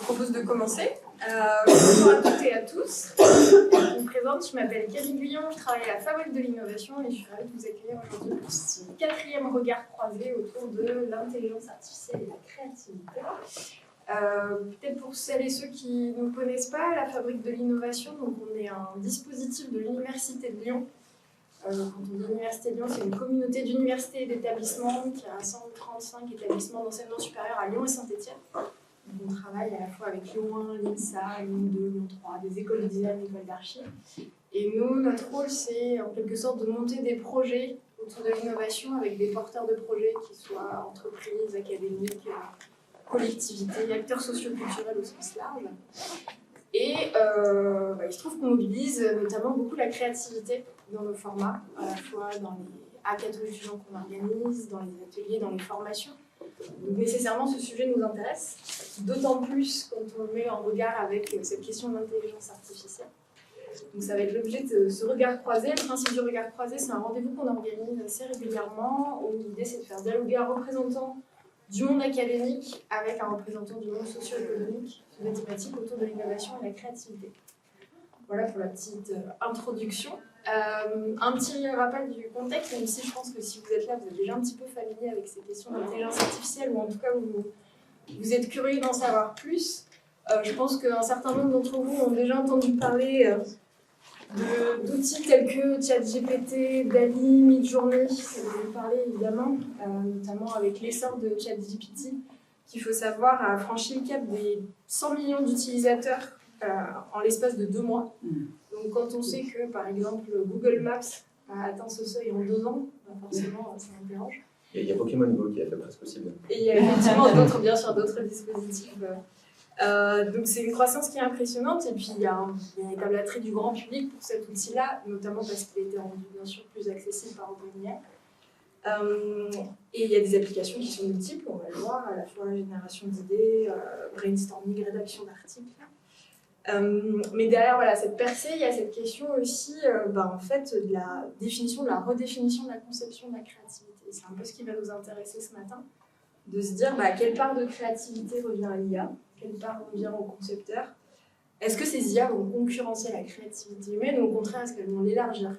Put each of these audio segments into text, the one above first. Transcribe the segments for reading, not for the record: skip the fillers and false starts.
propose de commencer. Bonjour à toutes et à tous. Je me présente, je m'appelle Camille Guyon, je travaille à la Fabrique de l'innovation et je suis ravie de vous accueillir aujourd'hui pour ce 4e regard croisé autour de l'intelligence artificielle et de la créativité. Peut-être pour celles et ceux qui ne nous connaissent pas, la Fabrique de l'innovation, donc on est un dispositif de l'Université de Lyon. Quand on dit l'Université de Lyon, c'est une communauté d'universités et d'établissements qui a 135 établissements d'enseignement supérieur à Lyon et Saint-Étienne. On travaille à la fois avec Lyon 1, l'INSA, Lyon 2, Lyon 3, des écoles de design, des écoles d'archi. Et nous, notre rôle, c'est en quelque sorte de monter des projets autour de l'innovation avec des porteurs de projets qui soient entreprises, académiques, collectivités, acteurs socioculturels au sens large. Et il se trouve qu'on mobilise notamment beaucoup la créativité dans nos formats, à la fois dans les hackathons étudiants qu'on organise, dans les ateliers, dans les formations. Donc nécessairement, ce sujet nous intéresse, d'autant plus quand on le met en regard avec cette question de l'intelligence artificielle. Donc ça va être l'objet de ce regard croisé. Le principe du regard croisé, c'est un rendez-vous qu'on organise assez régulièrement, où l'idée c'est de faire dialoguer un représentant du monde académique avec un représentant du monde socio-économique sur des thématiques autour de l'innovation et de la créativité. Voilà pour la petite introduction. Un petit rappel du contexte, même si je pense que si vous êtes là, vous êtes déjà un petit peu familier avec ces questions d'intelligence artificielle, ou en tout cas vous êtes curieux d'en savoir plus. Je pense qu'un certain nombre d'entre vous ont déjà entendu parler d'outils tels que ChatGPT, DALL-E, Midjourney, vous avez parlé évidemment, notamment avec l'essor de ChatGPT, qu'il faut savoir a franchi le cap des 100 millions d'utilisateurs en l'espace de 2 mois. Donc quand on sait que, par exemple, Google Maps a atteint ce seuil en 2 ans, forcément, ça m'interroge. Il y a Pokémon Go qui a fait presque aussi bien. Et il y a effectivement d'autres, bien sûr, d'autres dispositifs. Donc c'est une croissance qui est impressionnante, et puis il y a un véritable attrait du grand public pour cet outil-là, notamment parce qu'il a été rendu, bien sûr, plus accessible par OpenAI. Et il y a des applications qui sont multiples, on va le voir, à la fois génération d'idées, brainstorming, rédaction d'articles. Mais derrière voilà, cette percée, il y a cette question aussi en fait, de la définition, de la redéfinition de la conception de la créativité. C'est un peu ce qui va nous intéresser ce matin, de se dire quelle part de créativité revient à l'IA, quelle part revient aux concepteurs. Est-ce que ces IA vont concurrencer la créativité humaine, ou au contraire, est-ce qu'elles vont l'élargir?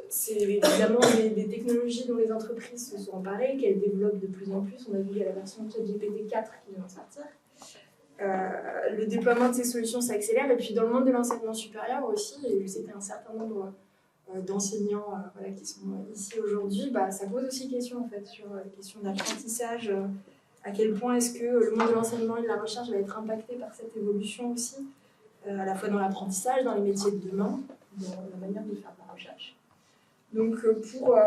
C'est évidemment des technologies dont les entreprises se sont emparées, qu'elles développent de plus en plus. On a vu qu'il y a la version de ChatGPT 4 qui vient de sortir. Le déploiement de ces solutions s'accélère, et puis dans le monde de l'enseignement supérieur aussi, et je sais qu'il y a un certain nombre d'enseignants qui sont ici aujourd'hui, ça pose aussi question en fait, sur les questions d'apprentissage, à quel point est-ce que le monde de l'enseignement et de la recherche va être impacté par cette évolution aussi, à la fois dans l'apprentissage, dans les métiers de demain, dans la manière de faire de la recherche. Donc pour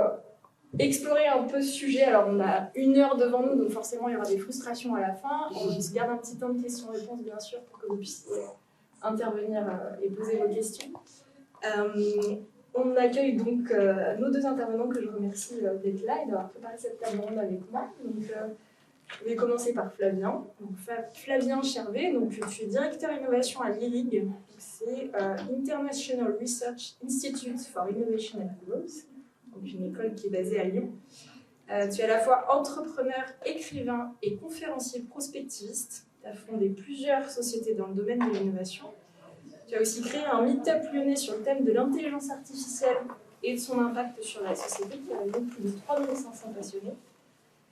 explorer un peu ce sujet, alors on a 1 heure devant nous, donc forcément il y aura des frustrations à la fin. On se garde un petit temps de questions-réponses bien sûr pour que vous puissiez intervenir et poser vos questions. On accueille donc nos 2 intervenants que je remercie d'être là et d'avoir préparé cette table ronde avec moi. Donc, je vais commencer par Flavien. Donc, Flavien Chervet, donc, tu es directeur innovation à l'IRIG, c'est International Research Institute for Innovation and Growth, donc une école qui est basée à Lyon. Tu es à la fois entrepreneur, écrivain et conférencier prospectiviste. Tu as fondé plusieurs sociétés dans le domaine de l'innovation. Tu as aussi créé un meet-up lyonnais sur le thème de l'intelligence artificielle et de son impact sur la société, qui a réuni plus de 3500 passionnés.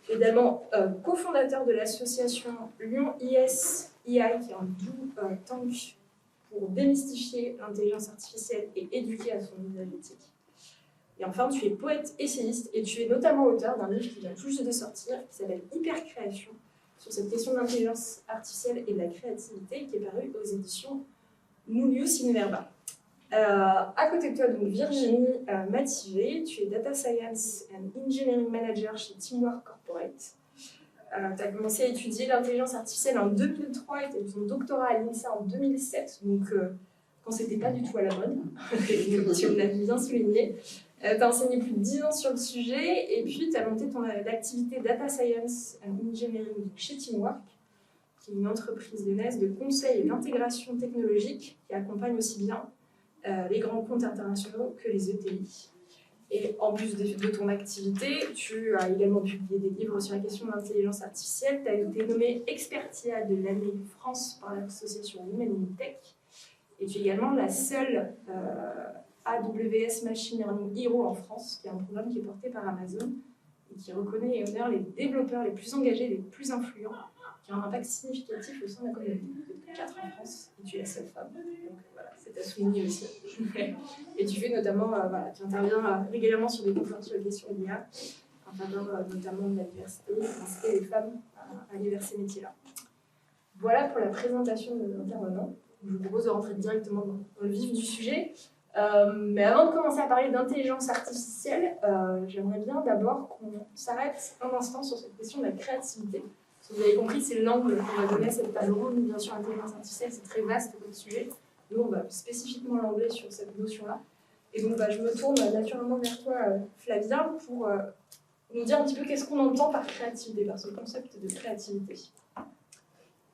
Tu es également cofondateur de l'association Lyon IS AI, qui est un do tank pour démystifier l'intelligence artificielle et éduquer à son usage éthique. Et enfin, tu es poète essayiste et tu es notamment auteur d'un livre qui vient tout juste de sortir, qui s'appelle Hypercréation, sur cette question de l'intelligence artificielle et de la créativité, qui est paru aux éditions Nullius in Verba. À côté de toi, donc, Virginie Mativet, tu es Data Science and Engineering Manager chez Teamwork Corporate. Tu as commencé à étudier l'intelligence artificielle en 2003 et tu as eu ton doctorat à l'INSA en 2007, donc quand c'était pas du tout à la mode, comme tu l'as bien souligné. Tu as enseigné plus de 10 ans sur le sujet et puis tu as monté ton activité Data Science and Engineering chez Teamwork, qui est une entreprise lyonnaise de conseil et d'intégration technologique qui accompagne aussi bien les grands comptes internationaux que les ETI. Et en plus de ton activité, tu as également publié des livres sur la question de l'intelligence artificielle. Tu as été nommé expertia de l'année France par l'association Women in Tech. Et tu es également la seule AWS Machine Learning Hero en France, qui est un programme qui est porté par Amazon et qui reconnaît et honore les développeurs les plus engagés, les plus influents, qui ont un impact significatif au sein de la communauté. De 4 en France, et tu es la seule femme. Donc voilà, c'est à souligner aussi. Et tu fais notamment, tu interviens régulièrement sur des conférences sur les questions d'IA, en faveur notamment de la diversité, d'inciter les femmes à aller vers ces métiers-là. Voilà pour la présentation de nos intervenants. Je vous propose de rentrer directement dans le vif du sujet. Mais avant de commencer à parler d'intelligence artificielle, j'aimerais bien d'abord qu'on s'arrête un instant sur cette question de la créativité. Vous avez compris, c'est l'angle qu'on va donner à cette table ronde. Bien sûr, l'intelligence artificielle, c'est très vaste comme sujet. Nous, on va spécifiquement l'angler sur cette notion-là. Et donc, je me tourne naturellement vers toi, Flavien, pour nous dire un petit peu qu'est-ce qu'on entend par créativité, par ce concept de créativité.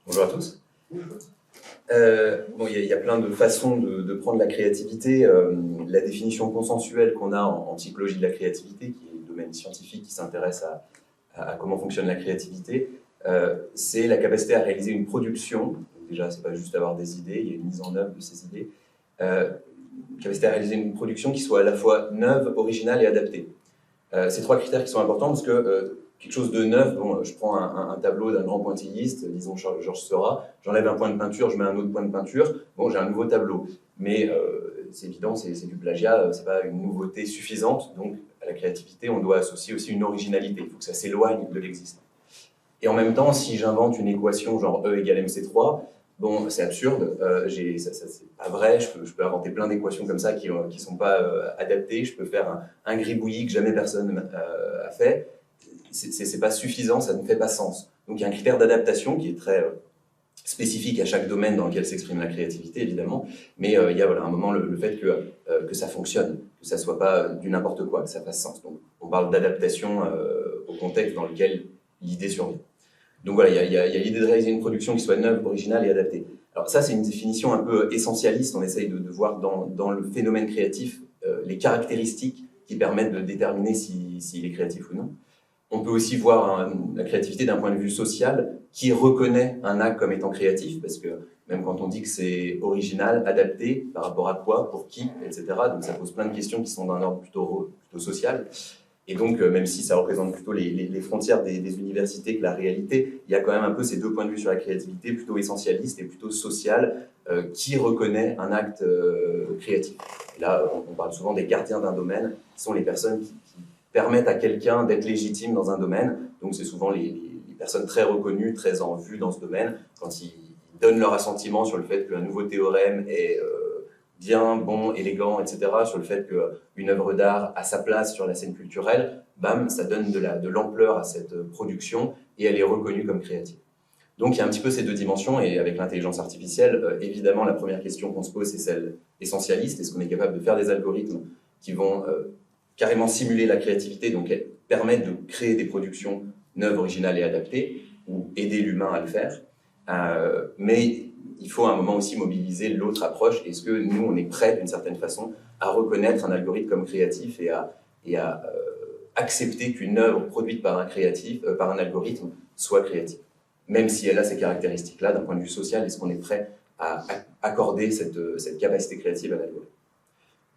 Bonjour à tous. Bon, il y a plein de façons de prendre la créativité. La définition consensuelle qu'on a en psychologie de la créativité, qui est le domaine scientifique qui s'intéresse à comment fonctionne la créativité, c'est la capacité à réaliser une production. Donc déjà, c'est pas juste avoir des idées, il y a une mise en œuvre de ces idées. Capacité à réaliser une production qui soit à la fois neuve, originale et adaptée. Ces trois critères qui sont importants parce que quelque chose de neuf, bon, je prends un tableau d'un grand pointilliste, disons Georges Seurat, j'enlève un point de peinture, je mets un autre point de peinture, bon, j'ai un nouveau tableau. Mais c'est évident, c'est du plagiat, c'est pas une nouveauté suffisante, donc à la créativité, on doit associer aussi une originalité, il faut que ça s'éloigne de l'existant. Et en même temps, si j'invente une équation genre E égale MC3, bon, c'est absurde, c'est pas vrai, je peux inventer plein d'équations comme ça qui sont pas adaptées, je peux faire un gribouillis que jamais personne a fait. C'est pas suffisant, ça ne fait pas sens. Donc il y a un critère d'adaptation qui est très spécifique à chaque domaine dans lequel s'exprime la créativité, évidemment, mais il y a un moment le fait que ça fonctionne, que ça soit pas du n'importe quoi, que ça fasse sens. Donc on parle d'adaptation au contexte dans lequel l'idée survient. Donc voilà, il y a l'idée de réaliser une production qui soit neuve, originale et adaptée. Alors ça, c'est une définition un peu essentialiste, on essaye de voir dans le phénomène créatif les caractéristiques qui permettent de déterminer s'il est créatif ou non. On peut aussi voir la créativité d'un point de vue social qui reconnaît un acte comme étant créatif, parce que même quand on dit que c'est original, adapté, par rapport à quoi, pour qui, etc., donc ça pose plein de questions qui sont d'un ordre plutôt social. Et donc, même si ça représente plutôt les frontières des universités que la réalité, il y a quand même un peu ces deux points de vue sur la créativité, plutôt essentialiste et plutôt social, qui reconnaît un acte créatif. Et là, on parle souvent des gardiens d'un domaine, qui sont les personnes qui permettent à quelqu'un d'être légitime dans un domaine. Donc c'est souvent les personnes très reconnues, très en vue dans ce domaine, quand ils donnent leur assentiment sur le fait qu'un nouveau théorème est bien, bon, élégant, etc., sur le fait qu'une œuvre d'art a sa place sur la scène culturelle, bam, ça donne de l'ampleur à cette production et elle est reconnue comme créative. Donc il y a un petit peu ces deux dimensions, et avec l'intelligence artificielle, évidemment, la première question qu'on se pose, c'est celle essentialiste. Est-ce qu'on est capable de faire des algorithmes qui vont carrément simuler la créativité, donc permettre de créer des productions neuves, originales et adaptées, ou aider l'humain à le faire. Mais il faut à un moment aussi mobiliser l'autre approche. Est-ce que nous, on est prêts, d'une certaine façon, à reconnaître un algorithme comme créatif et à accepter qu'une œuvre produite par un algorithme soit créative, même si elle a ces caractéristiques-là, d'un point de vue social, est-ce qu'on est prêt à accorder cette capacité créative à l'algorithme?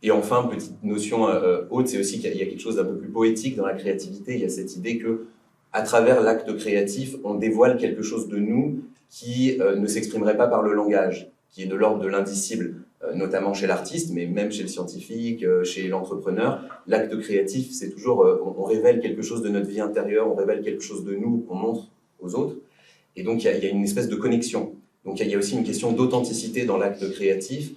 Et enfin, petite notion haute, c'est aussi qu'il y a quelque chose d'un peu plus poétique dans la créativité. Il y a cette idée que, à travers l'acte créatif, on dévoile quelque chose de nous qui ne s'exprimerait pas par le langage, qui est de l'ordre de l'indicible, notamment chez l'artiste, mais même chez le scientifique, chez l'entrepreneur. L'acte créatif, c'est toujours, on révèle quelque chose de notre vie intérieure, on révèle quelque chose de nous qu'on montre aux autres. Et donc, il y a une espèce de connexion. Donc, il y a aussi une question d'authenticité dans l'acte créatif.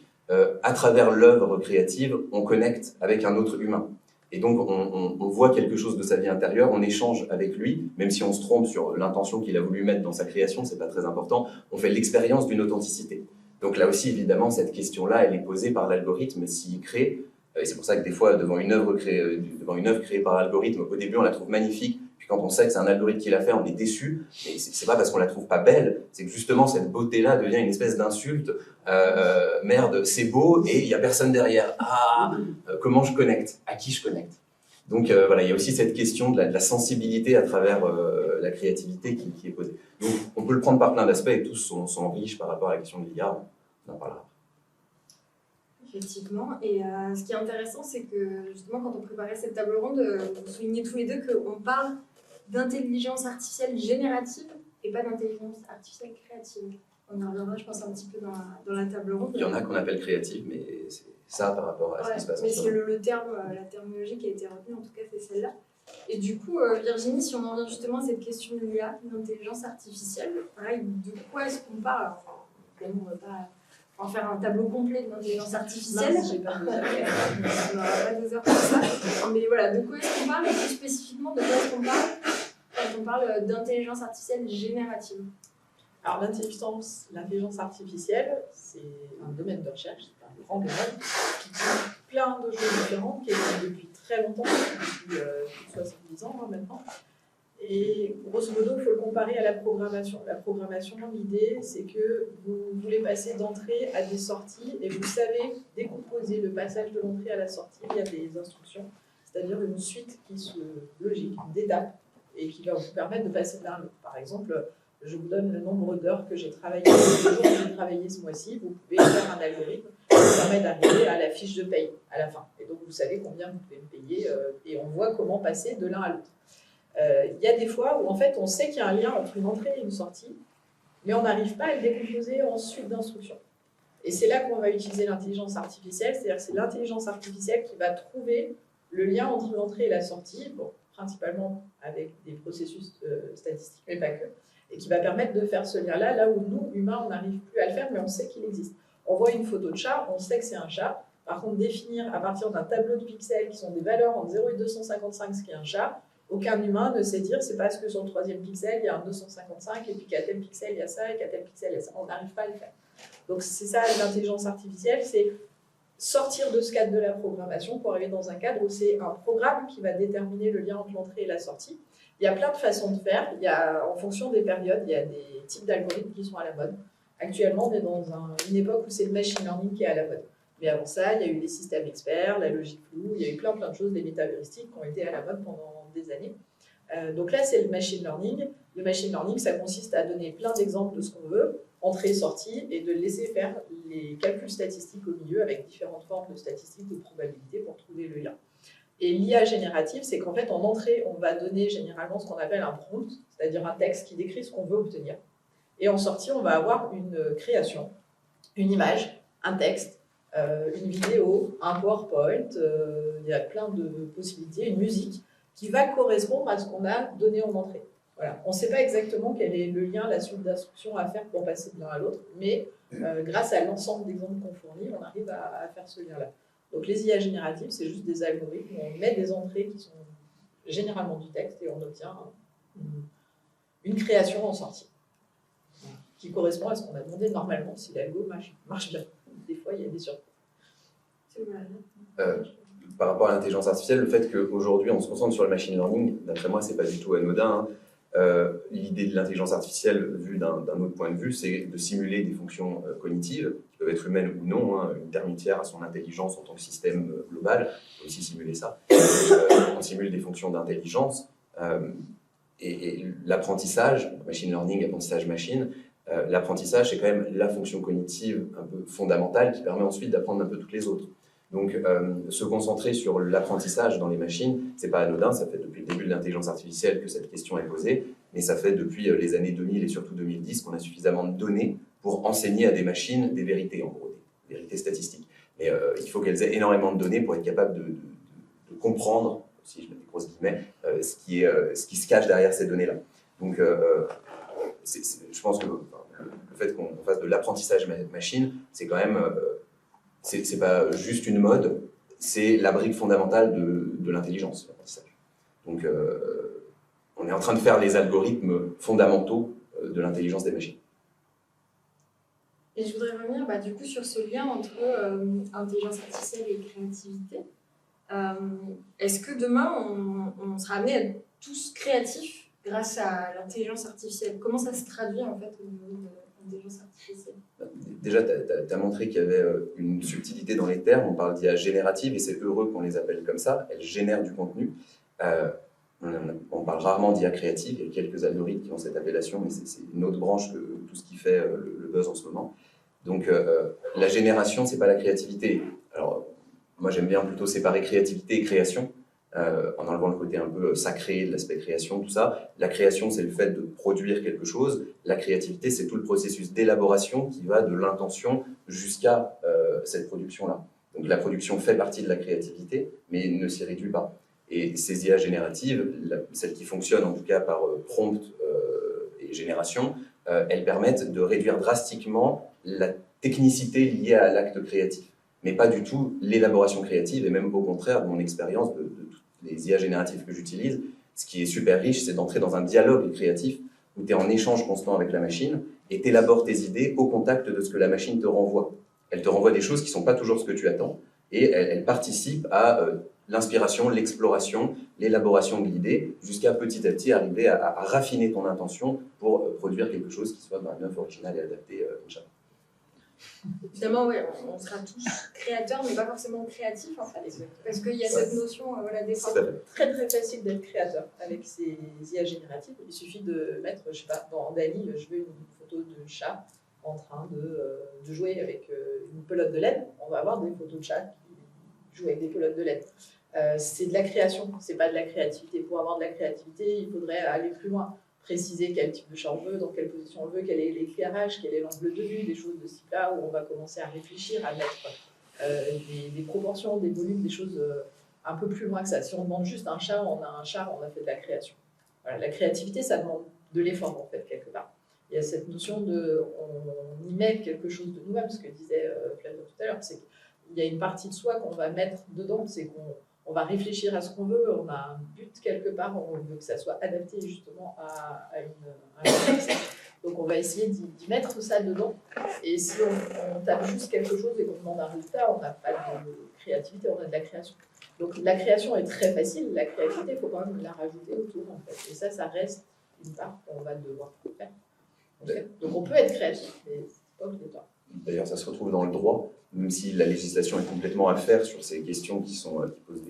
À travers l'œuvre créative, on connecte avec un autre humain. Et donc, on voit quelque chose de sa vie intérieure, on échange avec lui, même si on se trompe sur l'intention qu'il a voulu mettre dans sa création, c'est pas très important, on fait l'expérience d'une authenticité. Donc là aussi, évidemment, cette question-là, elle est posée par l'algorithme s'il crée, et c'est pour ça que des fois, devant une œuvre créée par l'algorithme, au début, on la trouve magnifique, puis quand on sait que c'est un algorithme qui l'a fait, on est déçu, et c'est pas parce qu'on la trouve pas belle, c'est que justement, cette beauté-là devient une espèce d'insulte, merde, c'est beau, et il y a personne derrière. Ah, comment je connecte? À qui je connecte? Donc voilà, il y a aussi cette question de la sensibilité à travers la créativité qui est posée. Donc on peut le prendre par plein d'aspects et tous sont riches par rapport à la question de l'IA, on en parlera. Effectivement, et ce qui est intéressant, c'est que justement quand on préparait cette table ronde, vous soulignez tous les deux qu'on parle d'intelligence artificielle générative et pas d'intelligence artificielle créative. On y reviendra, je pense, un petit peu dans la table ronde. Il y en a qu'on appelle créative, mais c'est ça par rapport à ce qui se passe. Mais c'est le terme, la terminologie qui a été retenue, en tout cas, c'est celle-là. Et du coup, Virginie, si on en revient justement à cette question de l'IA, d'intelligence artificielle, pareil, de quoi est-ce qu'on parle? Enfin, évidemment, on ne va pas en faire un tableau complet de l'intelligence artificielle. Non, j'ai pas on n'aura pas 2 heures pour ça. Mais voilà, de quoi est-ce qu'on parle et plus spécifiquement de quoi est-ce qu'on parle quand on parle d'intelligence artificielle générative? Alors l'intelligence artificielle, c'est un domaine de recherche, c'est un grand domaine qui touche plein de choses différentes, qui existe depuis très longtemps, depuis 70 ans maintenant. Et grosso modo, il faut le comparer à la programmation. La programmation, l'idée, c'est que vous voulez passer d'entrée à des sorties et vous savez décomposer le passage de l'entrée à la sortie via des instructions, c'est-à-dire une suite logique, d'étapes, et qui va vous permettre de passer de l'un à l'autre. Par exemple, je vous donne le nombre d'heures que j'ai travaillé, le jour que j'ai travaillé ce mois-ci, vous pouvez faire un algorithme qui vous permet d'arriver à la fiche de paye à la fin. Et donc vous savez combien vous pouvez me payer et on voit comment passer de l'un à l'autre. Il y a des fois où en fait on sait qu'il y a un lien entre une entrée et une sortie, mais on n'arrive pas à le décomposer en suite d'instructions. Et c'est là qu'on va utiliser l'intelligence artificielle, c'est-à-dire que c'est l'intelligence artificielle qui va trouver le lien entre l'entrée et la sortie, bon, principalement avec des processus statistiques, mais pas que, et qui va permettre de faire ce lien-là, là où nous, humains, on n'arrive plus à le faire, mais on sait qu'il existe. On voit une photo de chat, on sait que c'est un chat. Par contre, définir à partir d'un tableau de pixels qui sont des valeurs entre 0 et 255 ce qu'est un chat, aucun humain ne sait dire c'est parce que sur le 3e pixel, il y a un 255, et puis qu'à tel pixel, il y a ça, et qu'à tel pixel, il y a ça. On n'arrive pas à le faire. Donc c'est ça l'intelligence artificielle, c'est sortir de ce cadre de la programmation pour arriver dans un cadre où c'est un programme qui va déterminer le lien entre l'entrée et la sortie. Il y a plein de façons de faire. Il y a, en fonction des périodes, il y a des types d'algorithmes qui sont à la mode. Actuellement, on est dans une époque où c'est le machine learning qui est à la mode. Mais avant ça, il y a eu les systèmes experts, la logique floue, il y a eu plein de choses, des métaheuristiques qui ont été à la mode pendant des années. Donc là, c'est le machine learning. Le machine learning, ça consiste à donner plein d'exemples de ce qu'on veut, entrée, sortie, et de laisser faire les calculs statistiques au milieu avec différentes formes de statistiques de probabilité pour trouver le lien. Et l'IA générative, c'est qu'en fait, en entrée, on va donner généralement ce qu'on appelle un prompt, c'est-à-dire un texte qui décrit ce qu'on veut obtenir. Et en sortie, on va avoir une création, une image, un texte, une vidéo, un PowerPoint, il y a plein de possibilités, une musique qui va correspondre à ce qu'on a donné en entrée. Voilà. On ne sait pas exactement quel est le lien, la suite d'instructions à faire pour passer de l'un à l'autre, mais grâce à l'ensemble d'exemples qu'on fournit, on arrive à faire ce lien-là. Donc les IA génératives, c'est juste des algorithmes où on met des entrées qui sont généralement du texte et on obtient une création en sortie qui correspond à ce qu'on a demandé normalement si l'algo marche bien. Des fois, il y a des surprises. Par rapport à l'intelligence artificielle, le fait qu'aujourd'hui on se concentre sur le machine learning, d'après moi, c'est pas du tout anodin. L'idée de l'intelligence artificielle, vue d'un autre point de vue, c'est de simuler des fonctions cognitives, qui peuvent être humaines ou non, une termitière à son intelligence en tant que système global, on peut aussi simuler ça. On simule des fonctions d'intelligence, et l'apprentissage, machine learning, apprentissage machine, l'apprentissage, c'est quand même la fonction cognitive un peu fondamentale qui permet ensuite d'apprendre un peu toutes les autres. Donc, se concentrer sur l'apprentissage dans les machines, c'est pas anodin, ça fait depuis le début de l'intelligence artificielle que cette question est posée, mais ça fait depuis les années 2000 et surtout 2010 qu'on a suffisamment de données pour enseigner à des machines des vérités, en gros, des vérités statistiques. Mais il faut qu'elles aient énormément de données pour être capables de comprendre, si je mets des grosses guillemets, ce qui se cache derrière ces données-là. Donc, je pense que le fait qu'on fasse de l'apprentissage machine, c'est quand même... c'est pas juste une mode, c'est la brique fondamentale de l'intelligence, l'apprentissage. Donc, on est en train de faire les algorithmes fondamentaux de l'intelligence des machines. Et je voudrais revenir du coup sur ce lien entre intelligence artificielle et créativité. Est-ce que demain, on sera amené à être tous créatifs? grâce à l'intelligence artificielle. Comment ça se traduit en fait au niveau de l'intelligence artificielle? Déjà, tu as montré qu'il y avait une subtilité dans les termes. On parle d'IA générative et c'est heureux qu'on les appelle comme ça. Elles génèrent du contenu. On parle rarement d'IA créative. Il y a quelques algorithmes qui ont cette appellation, mais c'est une autre branche que tout ce qui fait le buzz en ce moment. Donc, la génération, c'est pas la créativité. Alors, moi, j'aime bien plutôt séparer créativité et création, en enlevant le côté un peu sacré de l'aspect création, tout ça. La création, c'est le fait de produire quelque chose. La créativité, c'est tout le processus d'élaboration qui va de l'intention jusqu'à cette production-là. Donc la production fait partie de la créativité, mais ne s'y réduit pas. Et ces IA génératives, celles qui fonctionnent en tout cas par prompt et génération, elles permettent de réduire drastiquement la technicité liée à l'acte créatif, mais pas du tout l'élaboration créative, et même au contraire, de mon expérience de toutes les IA génératives que j'utilise, ce qui est super riche, c'est d'entrer dans un dialogue créatif où tu es en échange constant avec la machine et tu élabores tes idées au contact de ce que la machine te renvoie. Elle te renvoie des choses qui ne sont pas toujours ce que tu attends, et elle participe à l'inspiration, l'exploration, l'élaboration de l'idée, jusqu'à petit à petit arriver à raffiner ton intention pour produire quelque chose qui soit neuf, original et adapté, Inch'Allah. Évidemment, ouais, on sera tous créateurs, mais pas forcément créatifs en fait. Parce qu'il y a cette notion d'effort. C'est très facile d'être créateur avec ces IA génératives. Il suffit de mettre, je sais pas, dans Dali, je veux une photo de chat en train de jouer avec une pelote de laine. On va avoir des photos de chats qui jouent avec des pelotes de laine. C'est de la création, c'est pas de la créativité. Pour avoir de la créativité, il faudrait aller plus loin. Préciser quel type de chat on veut, dans quelle position on veut, quel est l'éclairage, quel est l'angle de vue, des choses de ce type-là, où on va commencer à réfléchir, à mettre des proportions, des volumes, des choses un peu plus loin que ça. Si on demande juste un chat, on a fait de la création. Voilà, la créativité, ça demande de l'effort, en fait, quelque part. Il y a cette notion on y met quelque chose de nous-mêmes, ce que disait Flavio tout à l'heure, c'est qu'il y a une partie de soi qu'on va mettre dedans, c'est qu'on va réfléchir à ce qu'on veut, on a un but quelque part, on veut que ça soit adapté justement à un contexte. Donc on va essayer d'y mettre ça dedans. Et si on tape juste quelque chose et qu'on demande un résultat, on n'a pas de créativité, on a de la création. Donc la création est très facile, la créativité, il faut quand même la rajouter autour en fait. Et ça reste une part qu'on va devoir faire. Donc on peut être créatif, mais c'est pas obligatoire. D'ailleurs, ça se retrouve dans le droit, même si la législation est complètement à faire sur ces questions qui posent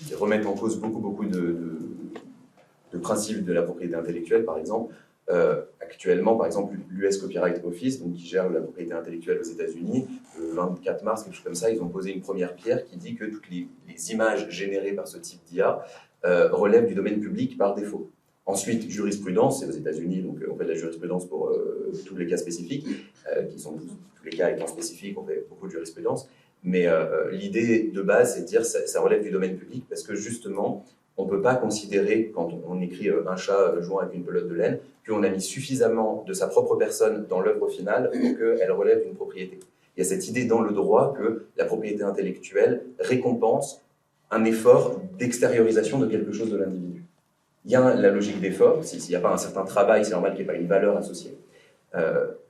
qui remettent en cause beaucoup de principes de la propriété intellectuelle, par exemple. Actuellement, par exemple, l'US Copyright Office, donc, qui gère la propriété intellectuelle aux États-Unis, le 24 mars, quelque chose comme ça, ils ont posé une première pierre qui dit que toutes les images générées par ce type d'IA relèvent du domaine public par défaut. Ensuite, jurisprudence, c'est aux États-Unis, donc on fait de la jurisprudence pour tous les cas spécifiques, qui sont tous les cas étant spécifiques, on fait beaucoup de jurisprudence. Mais l'idée de base, c'est de dire que ça relève du domaine public parce que justement, on ne peut pas considérer, quand on écrit un chat jouant avec une pelote de laine, qu'on a mis suffisamment de sa propre personne dans l'œuvre finale pour qu'elle relève d'une propriété. Il y a cette idée dans le droit que la propriété intellectuelle récompense un effort d'extériorisation de quelque chose de l'individu. Il y a la logique d'effort, s'il n'y a pas un certain travail, c'est normal qu'il n'y ait pas une valeur associée.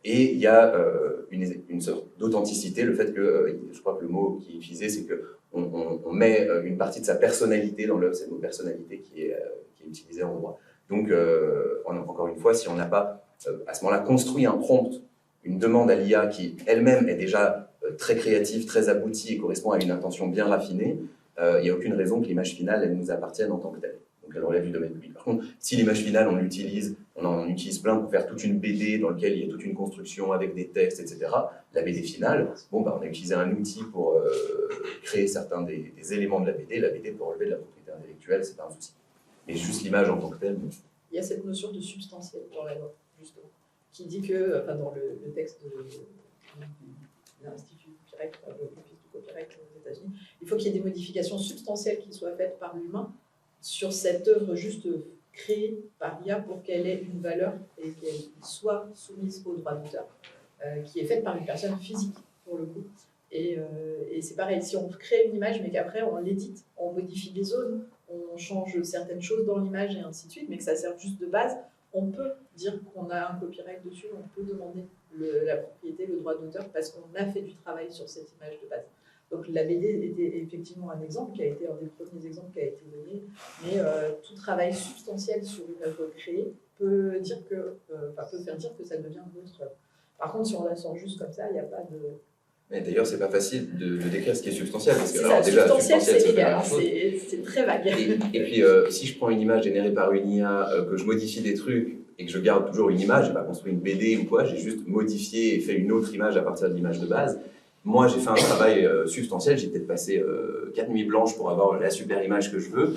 Et il y a une sorte d'authenticité, le fait que, je crois que le mot qui est utilisé, c'est qu'on met une partie de sa personnalité dans l'œuvre, c'est le mot personnalité qui est utilisé en droit. Donc, encore une fois, si on n'a pas, à ce moment-là, construit un prompt, une demande à l'IA qui elle-même est déjà très créative, très aboutie et correspond à une intention bien raffinée, il n'y a aucune raison que l'image finale, elle nous appartienne en tant que telle. Donc elle relève du domaine public. Par contre, si l'image finale, on en utilise plein pour faire toute une BD dans laquelle il y a toute une construction avec des textes, etc. La BD finale, on a utilisé un outil pour créer certains des éléments de la BD peut relever de la propriété intellectuelle, c'est pas un souci. Mais juste l'image en tant que telle. Il y a cette notion de substantiel dans la loi, justement, qui dit que, dans le texte de l'Institut du copyright, l'Office du copyright aux États-Unis, il faut qu'il y ait des modifications substantielles qui soient faites par l'humain sur cette œuvre juste créée par l'IA pour qu'elle ait une valeur et qu'elle soit soumise au droit d'auteur, qui est faite par une personne physique, pour le coup. Et c'est pareil, si on crée une image, mais qu'après on l'édite, on modifie des zones, on change certaines choses dans l'image et ainsi de suite, mais que ça sert juste de base, on peut dire qu'on a un copyright dessus, on peut demander la propriété, le droit d'auteur, parce qu'on a fait du travail sur cette image de base. Donc la BD était effectivement un exemple qui a été un des premiers exemples qui a été donné, mais tout travail substantiel sur une œuvre créée peut faire dire que ça devient notre œuvre. Par contre, si on la sort juste comme ça, il n'y a pas de... Mais d'ailleurs, c'est pas facile de décrire ce qui est substantiel. Parce que, C'est alors, ça, déjà, substantiel, c'est ça fait la égal, même chose. c'est très vague. Et puis, si je prends une image générée par une IA, que je modifie des trucs et que je garde toujours une image, j'ai pas construit une BD ou quoi, j'ai juste modifié et fait une autre image à partir de l'image de base. Moi, j'ai fait un travail substantiel, j'ai peut-être passé 4 nuits blanches pour avoir la super image que je veux.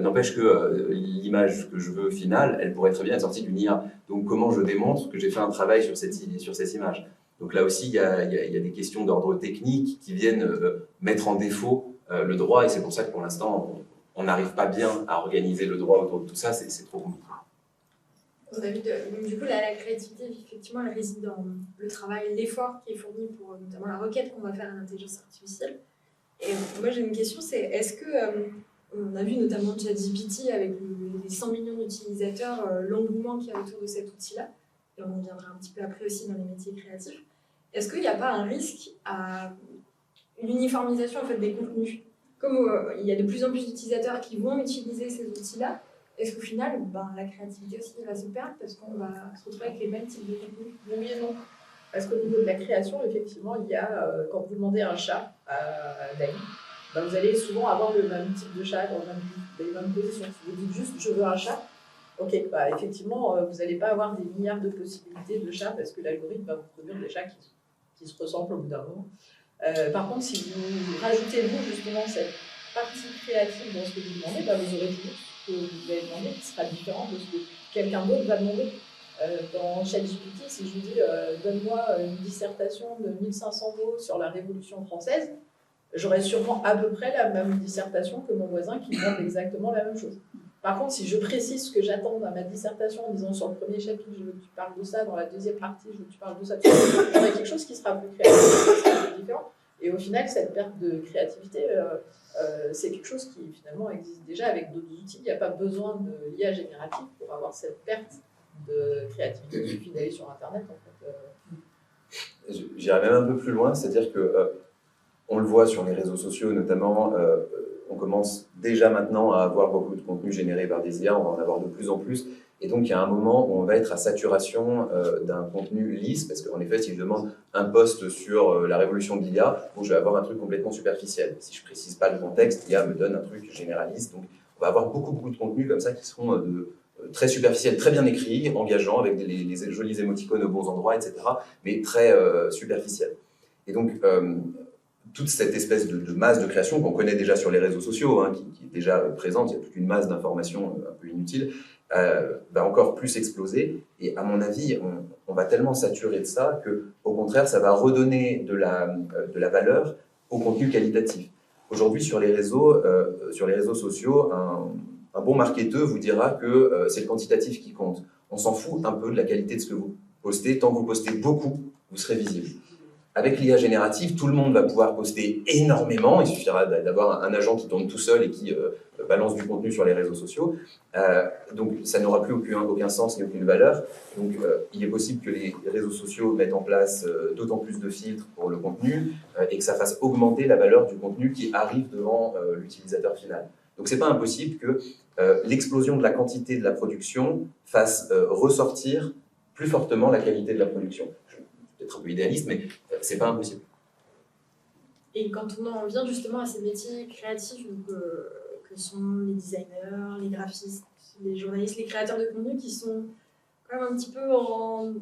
N'empêche que l'image que je veux finale, elle pourrait très bien être sortie d'une IA. Donc, comment je démontre que j'ai fait un travail sur cette image? Donc là aussi, il y a des questions d'ordre technique qui viennent mettre en défaut le droit, et c'est pour ça que pour l'instant, on n'arrive pas bien à organiser le droit autour de tout ça, c'est trop compliqué. On a vu donc, du coup, la créativité, effectivement, elle réside dans le travail, l'effort qui est fourni pour notamment la requête qu'on va faire à l'intelligence artificielle. Et moi, j'ai une question, c'est est-ce que, on a vu notamment ChatGPT avec les 100 millions d'utilisateurs, l'engouement qu'il y a autour de cet outil-là, et on y viendra un petit peu après aussi dans les métiers créatifs, est-ce qu'il n'y a pas un risque à l'uniformisation en fait, des contenus? Comme il y a de plus en plus d'utilisateurs qui vont utiliser ces outils-là, est-ce qu'au final, la créativité aussi va se perdre parce qu'on va se retrouver avec les mêmes types de contenus? Oui et non. Parce qu'au niveau de la création, effectivement, il y a, quand vous demandez un chat à Dali, vous allez souvent avoir le même type de chat, dans les mêmes positions. Si vous dites juste « je veux un chat », ok, effectivement, vous n'allez pas avoir des milliards de possibilités de chats parce que l'algorithme va vous produire des chats qui se ressemblent au bout d'un moment. Par contre, si vous rajoutez vous justement cette partie créative dans ce que vous demandez, vous aurez toujours ce que vous avez demandé qui sera différent de ce que quelqu'un d'autre va demander. Dans ChatGPT, si je vous dis donne-moi une dissertation de 1500 mots sur la Révolution française, j'aurai sûrement à peu près la même dissertation que mon voisin qui demande exactement la même chose. Par contre, si je précise ce que j'attends dans ma dissertation en disant sur le premier chapitre, je veux que tu parles de ça, dans la deuxième partie, je veux que tu parles de ça, j'aurai quelque chose qui sera plus créatif, qui sera plus différent. Et au final, cette perte de créativité, c'est quelque chose qui finalement existe déjà avec d'autres outils. Il n'y a pas besoin de l'IA générative pour avoir cette perte de créativité. Il suffit d'aller sur Internet. En fait. J'irais même un peu plus loin, c'est-à-dire que on le voit sur les réseaux sociaux notamment, on commence déjà maintenant à avoir beaucoup de contenu généré par des IA, on va en avoir de plus en plus. Et donc, il y a un moment où on va être à saturation d'un contenu lisse, parce qu'en effet, si je demande un post sur la révolution de l'IA, je vais avoir un truc complètement superficiel. Si je ne précise pas le contexte, l'IA me donne un truc généraliste. Donc, on va avoir beaucoup de contenus comme ça qui seront très superficiels, très bien écrits, engageants, avec les jolis émoticônes aux bons endroits, etc., mais très superficiels. Et donc, toute cette espèce de masse de création qu'on connaît déjà sur les réseaux sociaux, qui est déjà présente, il y a toute une masse d'informations un peu inutiles, va encore plus exploser. Et à mon avis, on va tellement saturer de ça qu'au contraire, ça va redonner de la valeur au contenu qualitatif. Aujourd'hui, sur les réseaux sociaux, un bon marketeur vous dira que c'est le quantitatif qui compte. On s'en fout un peu de la qualité de ce que vous postez. Tant que vous postez beaucoup, vous serez visible. Avec l'IA générative, tout le monde va pouvoir poster énormément. Il suffira d'avoir un agent qui tourne tout seul et qui balance du contenu sur les réseaux sociaux. Donc, ça n'aura plus aucun sens ni aucune valeur. Donc, il est possible que les réseaux sociaux mettent en place d'autant plus de filtres pour le contenu et que ça fasse augmenter la valeur du contenu qui arrive devant l'utilisateur final. Donc, c'est pas impossible que l'explosion de la quantité de la production fasse ressortir plus fortement la qualité de la production. Peut-être un peu idéaliste, mais c'est pas impossible. Et quand on en vient justement à ces métiers créatifs que sont les designers, les graphistes, les journalistes, les créateurs de contenu qui sont quand même un petit peu en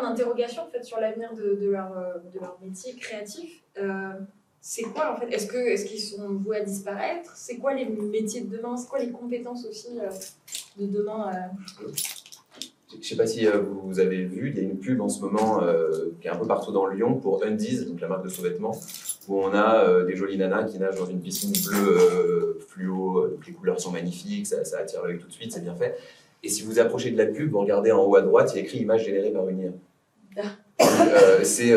interrogation en fait, sur l'avenir de leur métier créatif, c'est quoi en fait? Est-ce qu'ils sont voués à disparaître? C'est quoi les métiers de demain? C'est quoi les compétences aussi de demain Je ne sais pas si vous avez vu, il y a une pub en ce moment qui est un peu partout dans Lyon pour Undies, donc la marque de sous-vêtements, où on a des jolies nanas qui nagent dans une piscine bleue fluo, donc les couleurs sont magnifiques, ça attire l'œil tout de suite, c'est bien fait. Et si vous approchez de la pub, vous regardez en haut à droite, il y a écrit « Image générée par une IA ». C'est,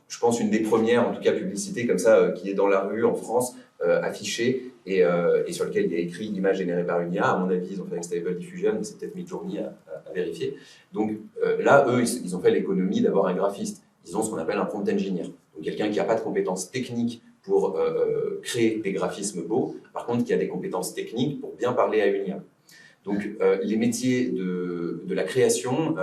je pense, une des premières, en tout cas, publicités comme ça, qui est dans la rue en France, affichée, et sur lequel il y a écrit « Image générée par une IA ». À mon avis, ils ont fait avec Stable Diffusion, mais c'est peut-être Midjourney à vérifier. Donc là, eux, ils ont fait l'économie d'avoir un graphiste. Ils ont ce qu'on appelle un prompt engineer. Donc quelqu'un qui n'a pas de compétences techniques pour créer des graphismes beaux, par contre qui a des compétences techniques pour bien parler à une IA. Donc les métiers de la création,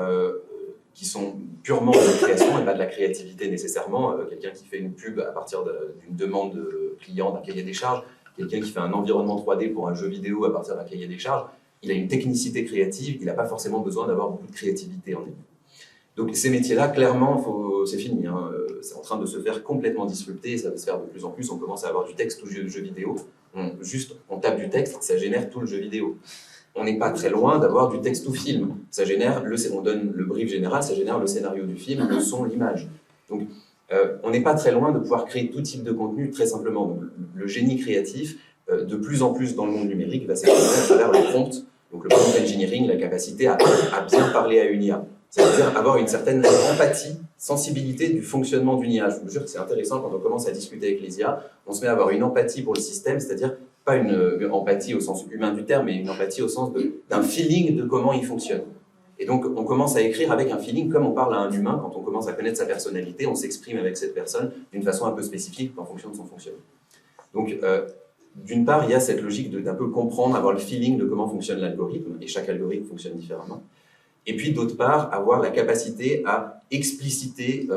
qui sont purement de la création et pas de la créativité nécessairement, quelqu'un qui fait une pub à partir d'une demande de client, d'un cahier des charges, quelqu'un qui fait un environnement 3D pour un jeu vidéo à partir d'un cahier des charges, il a une technicité créative, il n'a pas forcément besoin d'avoir beaucoup de créativité en lui. Donc ces métiers-là, clairement, c'est fini. Hein. C'est en train de se faire complètement disrupter, ça va se faire de plus en plus. On commence à avoir du texte ou du jeu vidéo. On tape du texte, ça génère tout le jeu vidéo. On n'est pas très loin d'avoir du texte ou film. Ça génère, on donne le brief général, ça génère le scénario du film, le son, l'image. Donc on n'est pas très loin de pouvoir créer tout type de contenu très simplement. Donc, le génie créatif, de plus en plus dans le monde numérique, va s'exprimer à travers le prompt. Donc le prompt engineering, la capacité à bien parler à une IA. C'est-à-dire avoir une certaine empathie, sensibilité du fonctionnement d'une IA. Je vous jure que c'est intéressant quand on commence à discuter avec les IA, on se met à avoir une empathie pour le système, c'est-à-dire pas une empathie au sens humain du terme, mais une empathie au sens d'un feeling de comment il fonctionne. Et donc on commence à écrire avec un feeling comme on parle à un humain, quand on commence à connaître sa personnalité, on s'exprime avec cette personne d'une façon un peu spécifique en fonction de son fonctionnement. Donc d'une part, il y a cette logique d'un peu comprendre, avoir le feeling de comment fonctionne l'algorithme, et chaque algorithme fonctionne différemment. Et puis, d'autre part, avoir la capacité à expliciter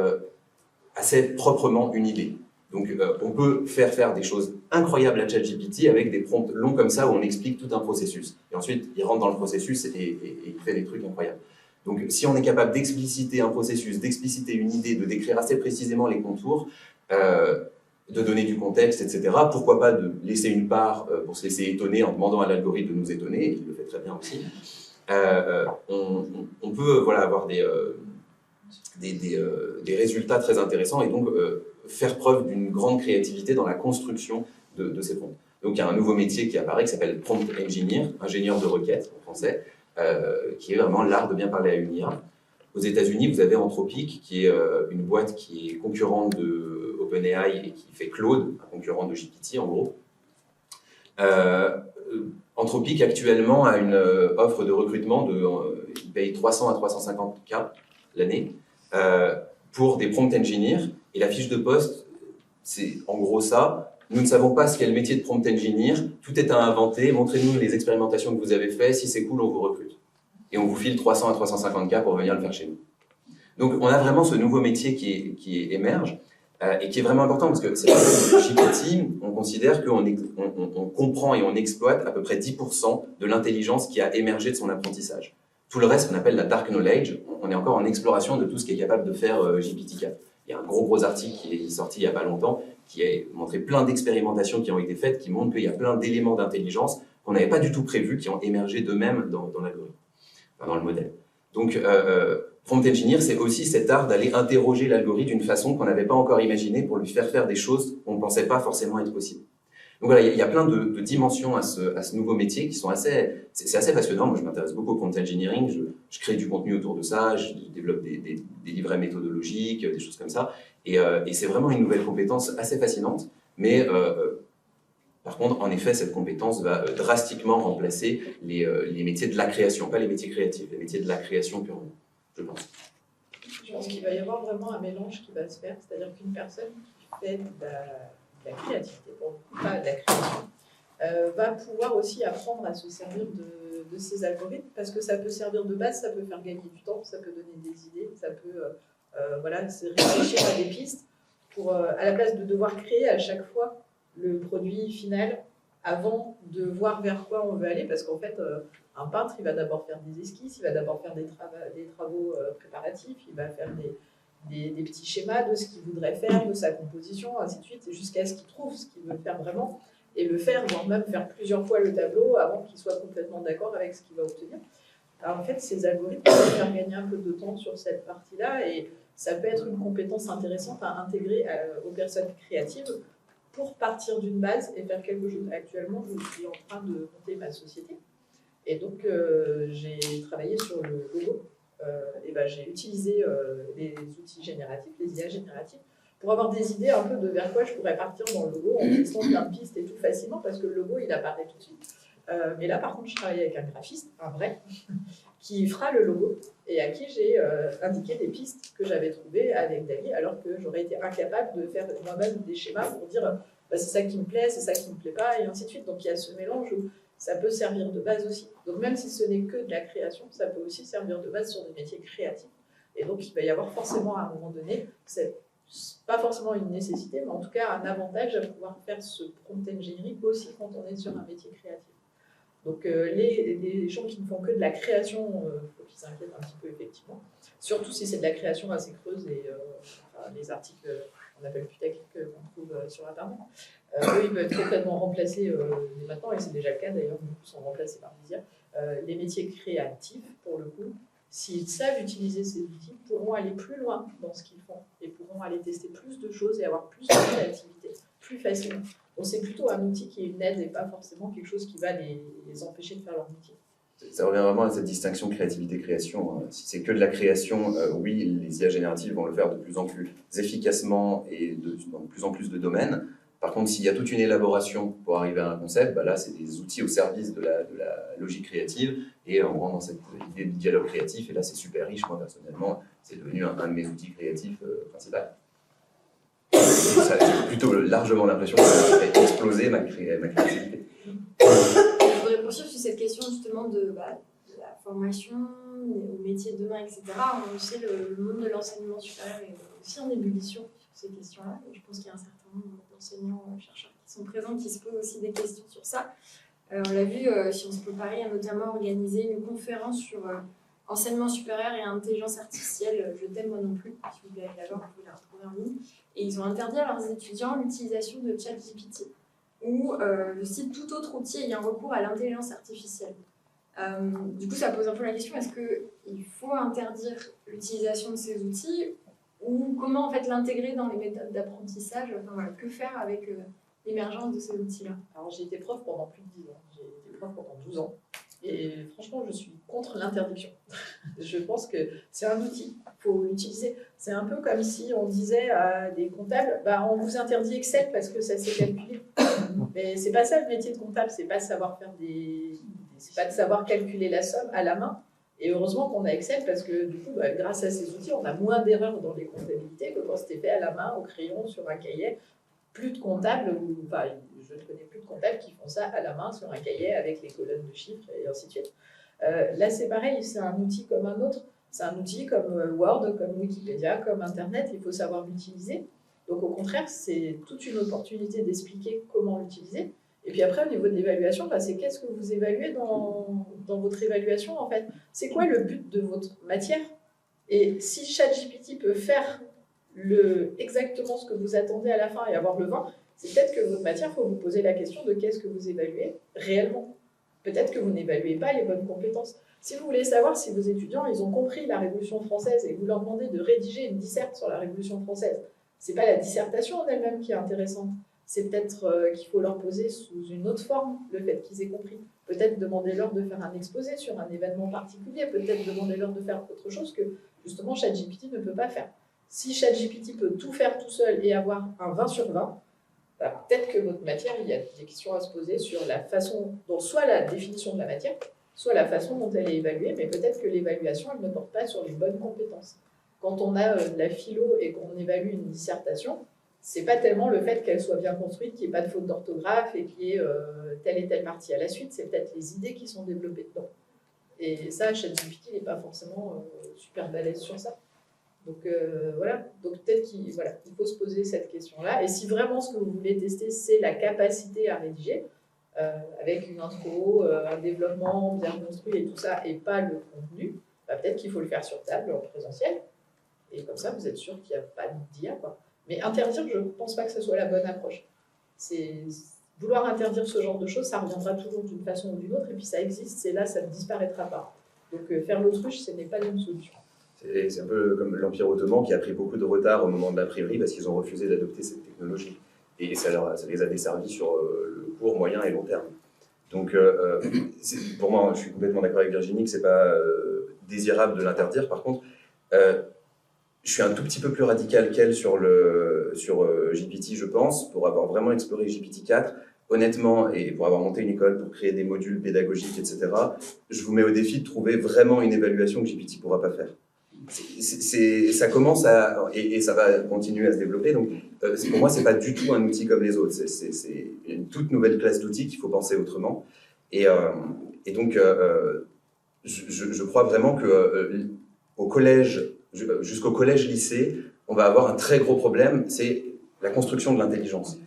assez proprement une idée. Donc, on peut faire des choses incroyables à ChatGPT avec des prompts longs comme ça où on explique tout un processus. Et ensuite, il rentre dans le processus et il fait des trucs incroyables. Donc, si on est capable d'expliciter un processus, d'expliciter une idée, de décrire assez précisément les contours, de donner du contexte, etc., pourquoi pas de laisser une part pour se laisser étonner en demandant à l'algorithme de nous étonner, et il le fait très bien aussi. On peut avoir des résultats très intéressants et donc faire preuve d'une grande créativité dans la construction de ces prompts. Donc il y a un nouveau métier qui apparaît qui s'appelle prompt engineer, ingénieur de requête en français, qui est vraiment l'art de bien parler à une IA. Aux États-Unis, vous avez Anthropic, qui est une boîte qui est concurrente de OpenAI et qui fait Claude, un concurrent de GPT en gros. Anthropic actuellement a une offre de recrutement il paye 300 à 350 K l'année pour des prompt engineers, et la fiche de poste, c'est en gros ça. Nous ne savons pas ce qu'est le métier de prompt engineer, tout est à inventer, montrez-nous les expérimentations que vous avez faites, si c'est cool, on vous recrute. Et on vous file 300 à 350 K pour venir le faire chez nous. Donc on a vraiment ce nouveau métier qui émerge, et qui est vraiment important, parce que c'est GPT, on considère qu'on comprend et on exploite à peu près 10% de l'intelligence qui a émergé de son apprentissage. Tout le reste, qu'on appelle la dark knowledge, on est encore en exploration de tout ce qu'est capable de faire GPT-4. Il y a un gros article qui est sorti il n'y a pas longtemps, qui a montré plein d'expérimentations qui ont été faites, qui montrent qu'il y a plein d'éléments d'intelligence qu'on n'avait pas du tout prévus, qui ont émergé d'eux-mêmes dans l'algorithme, enfin, dans le modèle. Donc, prompt engineer, c'est aussi cet art d'aller interroger l'algorithme d'une façon qu'on n'avait pas encore imaginée pour lui faire des choses qu'on ne pensait pas forcément être possibles. Donc voilà, il y a plein de dimensions à ce nouveau métier qui sont c'est assez passionnant. Moi, je m'intéresse beaucoup au prompt engineering, je crée du contenu autour de ça, je développe des livrets méthodologiques, des choses comme ça, et c'est vraiment une nouvelle compétence assez fascinante, mais par contre, en effet, cette compétence va drastiquement remplacer les métiers de la création, pas les métiers créatifs, les métiers de la création purement, je pense. Je pense qu'il va y avoir vraiment un mélange qui va se faire, c'est-à-dire qu'une personne qui fait de la créativité, pas de la création, va pouvoir aussi apprendre à se servir de ces algorithmes, parce que ça peut servir de base, ça peut faire gagner du temps, ça peut donner des idées, ça peut se réfléchir à des pistes, pour, à la place de devoir créer à chaque fois le produit final avant de voir vers quoi on veut aller, parce qu'en fait, un peintre, il va d'abord faire des esquisses, il va d'abord faire des travaux préparatifs, il va faire des petits schémas de ce qu'il voudrait faire, de sa composition, ainsi de suite, jusqu'à ce qu'il trouve ce qu'il veut faire vraiment, et le faire, voire même faire plusieurs fois le tableau avant qu'il soit complètement d'accord avec ce qu'il va obtenir. Alors en fait, ces algorithmes peuvent faire gagner un peu de temps sur cette partie-là, et ça peut être une compétence intéressante à intégrer aux personnes créatives pour partir d'une base et faire quelque chose. Actuellement, je suis en train de monter ma société, et donc j'ai travaillé sur le logo. J'ai utilisé les outils génératifs, les IA génératives, pour avoir des idées un peu de vers quoi je pourrais partir dans le logo, en testant plein de pistes et tout facilement, parce que le logo, il apparaît tout de suite. Mais là, par contre, je travaille avec un graphiste, un vrai, qui fera le logo, et à qui j'ai indiqué des pistes que j'avais trouvées avec Dali, alors que j'aurais été incapable de faire moi-même des schémas pour dire bah, c'est ça qui me plaît, c'est ça qui me plaît pas, et ainsi de suite. Donc il y a ce mélange où ça peut servir de base aussi. Donc même si ce n'est que de la création, ça peut aussi servir de base sur des métiers créatifs. Et donc il va y avoir forcément à un moment donné, c'est pas forcément une nécessité, mais en tout cas un avantage à pouvoir faire ce prompt engineering aussi quand on est sur un métier créatif. Donc les gens qui ne font que de la création, il faut qu'ils s'inquiètent un petit peu effectivement. Surtout si c'est de la création assez creuse et enfin, les articles qu'on appelle putaclic qu'on trouve sur Internet. Eux, ils peuvent être complètement remplacés dès maintenant, et c'est déjà le cas d'ailleurs, beaucoup sont remplacés par des IA. Les métiers créatifs, pour le coup, s'ils savent utiliser ces outils, pourront aller plus loin dans ce qu'ils font et pourront aller tester plus de choses et avoir plus de créativité plus facilement. Donc c'est plutôt un outil qui est une aide et pas forcément quelque chose qui va les empêcher de faire leur métier. Ça revient vraiment à cette distinction créativité-création. Si c'est que de la création, oui, les IA génératives vont le faire de plus en plus efficacement et dans de plus en plus de domaines. Par contre, s'il y a toute une élaboration pour arriver à un concept, bah là, c'est des outils au service de la logique créative et on rentre dans cette idée de dialogue créatif. Et là, c'est super riche. Moi, personnellement, c'est devenu un de mes outils créatifs principaux. Ça, j'ai plutôt largement l'impression que ça fait exploser ma créativité. Je voudrais poursuivre sur cette question justement de la formation, au métier de demain, etc. On sait le monde de l'enseignement supérieur est aussi en ébullition sur ces questions-là. Et je pense qu'il y a un certain nombre d'enseignants, chercheurs qui sont présents, qui se posent aussi des questions sur ça. On l'a vu, Sciences Po Paris a notamment organisé une conférence sur enseignement supérieur et intelligence artificielle. Je t'aime moi non plus. Si vous voulez aller la voir, vous pouvez la retrouver en ligne. Et ils ont interdit à leurs étudiants l'utilisation de ChatGPT ou je cite tout autre outil ayant recours à l'intelligence artificielle. Du coup, ça pose un peu la question, est-ce qu'il faut interdire l'utilisation de ces outils ou comment en fait l'intégrer dans les méthodes d'apprentissage, enfin, voilà, que faire avec l'émergence de ces outils-là? Alors j'ai été prof pendant plus de 10 ans, j'ai été prof pendant 12 ans et franchement je suis contre l'interdiction. Je pense que c'est un outil, il faut l'utiliser. C'est un peu comme si on disait à des comptables, bah, on vous interdit Excel parce que ça s'est calculé. Mais c'est pas ça le métier de comptable, c'est pas savoir faire c'est pas de savoir calculer la somme à la main. Et heureusement qu'on a Excel parce que du coup, bah, grâce à ces outils, on a moins d'erreurs dans les comptabilités que quand c'était fait à la main, au crayon, sur un cahier. Plus de comptables, enfin, je ne connais plus de comptables qui font ça à la main sur un cahier avec les colonnes de chiffres et ainsi de suite. Là, c'est pareil, c'est un outil comme un autre. C'est un outil comme Word, comme Wikipédia, comme Internet, il faut savoir l'utiliser. Donc au contraire, c'est toute une opportunité d'expliquer comment l'utiliser. Et puis après, au niveau de l'évaluation, bah, c'est qu'est-ce que vous évaluez dans votre évaluation en fait. C'est quoi le but de votre matière? Et si ChatGPT peut faire exactement ce que vous attendez à la fin et avoir le 20, c'est peut-être que votre matière, il faut vous poser la question de qu'est-ce que vous évaluez réellement. Peut-être que vous n'évaluez pas les bonnes compétences. Si vous voulez savoir si vos étudiants ils ont compris la Révolution française et que vous leur demandez de rédiger une disserte sur la Révolution française, c'est pas la dissertation en elle-même qui est intéressante. C'est peut-être qu'il faut leur poser sous une autre forme le fait qu'ils aient compris. Peut-être demander-leur de faire un exposé sur un événement particulier. Peut-être demander-leur de faire autre chose que justement ChatGPT ne peut pas faire. Si ChatGPT peut tout faire tout seul et avoir un 20 sur 20, bah, peut-être que votre matière, il y a des questions à se poser sur la façon dont, soit la définition de la matière, soit la façon dont elle est évaluée, mais peut-être que l'évaluation, elle ne porte pas sur les bonnes compétences. Quand on a de la philo et qu'on évalue une dissertation, c'est pas tellement le fait qu'elle soit bien construite, qu'il n'y ait pas de faute d'orthographe et qu'il y ait telle et telle partie à la suite, c'est peut-être les idées qui sont développées dedans. Et ça, ChatGPT n'est pas forcément super balèze sur ça. Donc voilà, donc peut-être qu'il faut se poser cette question-là. Et si vraiment ce que vous voulez tester, c'est la capacité à rédiger, avec une intro, un développement bien construit et tout ça, et pas le contenu, bah, peut-être qu'il faut le faire sur table, en présentiel. Et comme ça, vous êtes sûr qu'il n'y a pas d'IA, quoi. Mais interdire, je ne pense pas que ce soit la bonne approche. Vouloir interdire ce genre de choses, ça reviendra toujours d'une façon ou d'une autre, et puis ça existe, c'est là, ça ne disparaîtra pas. Donc faire l'autruche, ce n'est pas une solution. C'est un peu comme l'Empire ottoman qui a pris beaucoup de retard au moment de l'imprimerie parce qu'ils ont refusé d'adopter cette technologie. Et ça les a desservis sur le court, moyen et long terme. Donc pour moi, je suis complètement d'accord avec Virginie que ce n'est pas désirable de l'interdire. Par contre, je suis un tout petit peu plus radical qu'elle sur GPT, je pense, pour avoir vraiment exploré GPT-4. Honnêtement, et pour avoir monté une école, pour créer des modules pédagogiques, etc., je vous mets au défi de trouver vraiment une évaluation que GPT ne pourra pas faire. ça commence et ça va continuer à se développer. Donc, pour moi, c'est pas du tout un outil comme les autres. C'est une toute nouvelle classe d'outils qu'il faut penser autrement. Et donc, je crois vraiment que au collège, jusqu'au collège-lycée, on va avoir un très gros problème, c'est la construction de l'intelligence.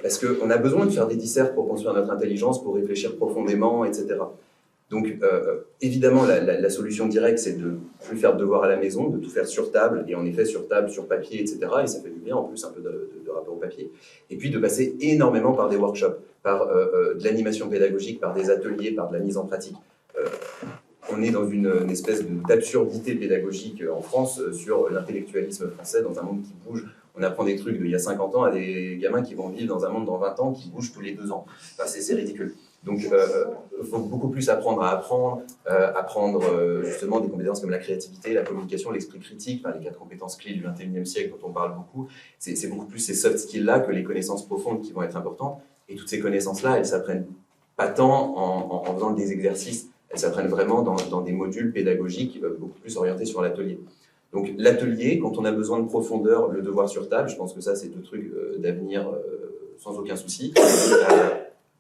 Parce qu'on a besoin de faire des dissertes pour construire notre intelligence, pour réfléchir profondément, etc. Donc, évidemment, la solution directe, c'est de ne plus faire de devoirs à la maison, de tout faire sur table, et en effet sur table, sur papier, etc. Et ça fait du bien, en plus, un peu de rapport au papier. Et puis de passer énormément par des workshops, par de l'animation pédagogique, par des ateliers, par de la mise en pratique. On est dans une espèce d'absurdité pédagogique en France sur l'intellectualisme français dans un monde qui bouge. On apprend des trucs d'il y a 50 ans à des gamins qui vont vivre dans un monde dans 20 ans qui bouge tous les 2 ans. Enfin, c'est ridicule. Donc, il faut beaucoup plus apprendre à apprendre justement des compétences comme la créativité, la communication, l'esprit critique, enfin, les 4 compétences clés du XXIe siècle dont on parle beaucoup. C'est beaucoup plus ces soft skills-là que les connaissances profondes qui vont être importantes. Et toutes ces connaissances-là, elles s'apprennent pas tant en faisant des exercices, elles s'apprennent vraiment dans des modules pédagogiques beaucoup plus orientés sur l'atelier. Donc l'atelier, quand on a besoin de profondeur, le devoir sur table, je pense que ça c'est 2 trucs d'avenir sans aucun souci.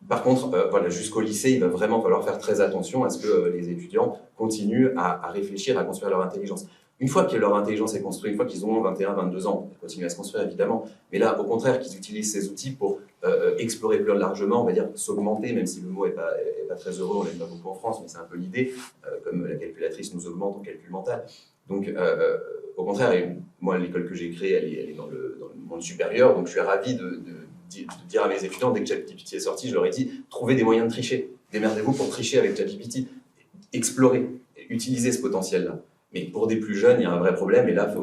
Par contre, voilà, jusqu'au lycée, il va vraiment falloir faire très attention à ce que les étudiants continuent à réfléchir, à construire leur intelligence. Une fois que leur intelligence est construite, une fois qu'ils ont 21, 22 ans, ils continuent à se construire évidemment, mais là, au contraire, qu'ils utilisent ces outils pour explorer plus largement, on va dire s'augmenter, même si le mot est pas très heureux, on l'aime pas beaucoup en France, mais c'est un peu l'idée, comme la calculatrice nous augmente en calcul mental. Donc, au contraire, et moi, l'école que j'ai créée, elle est dans le monde supérieur, donc je suis ravi de dire à mes étudiants, dès que ChatGPT est sorti, je leur ai dit, trouvez des moyens de tricher, démerdez-vous pour tricher avec ChatGPT, explorez, utilisez ce potentiel-là. Mais pour des plus jeunes, il y a un vrai problème, et là,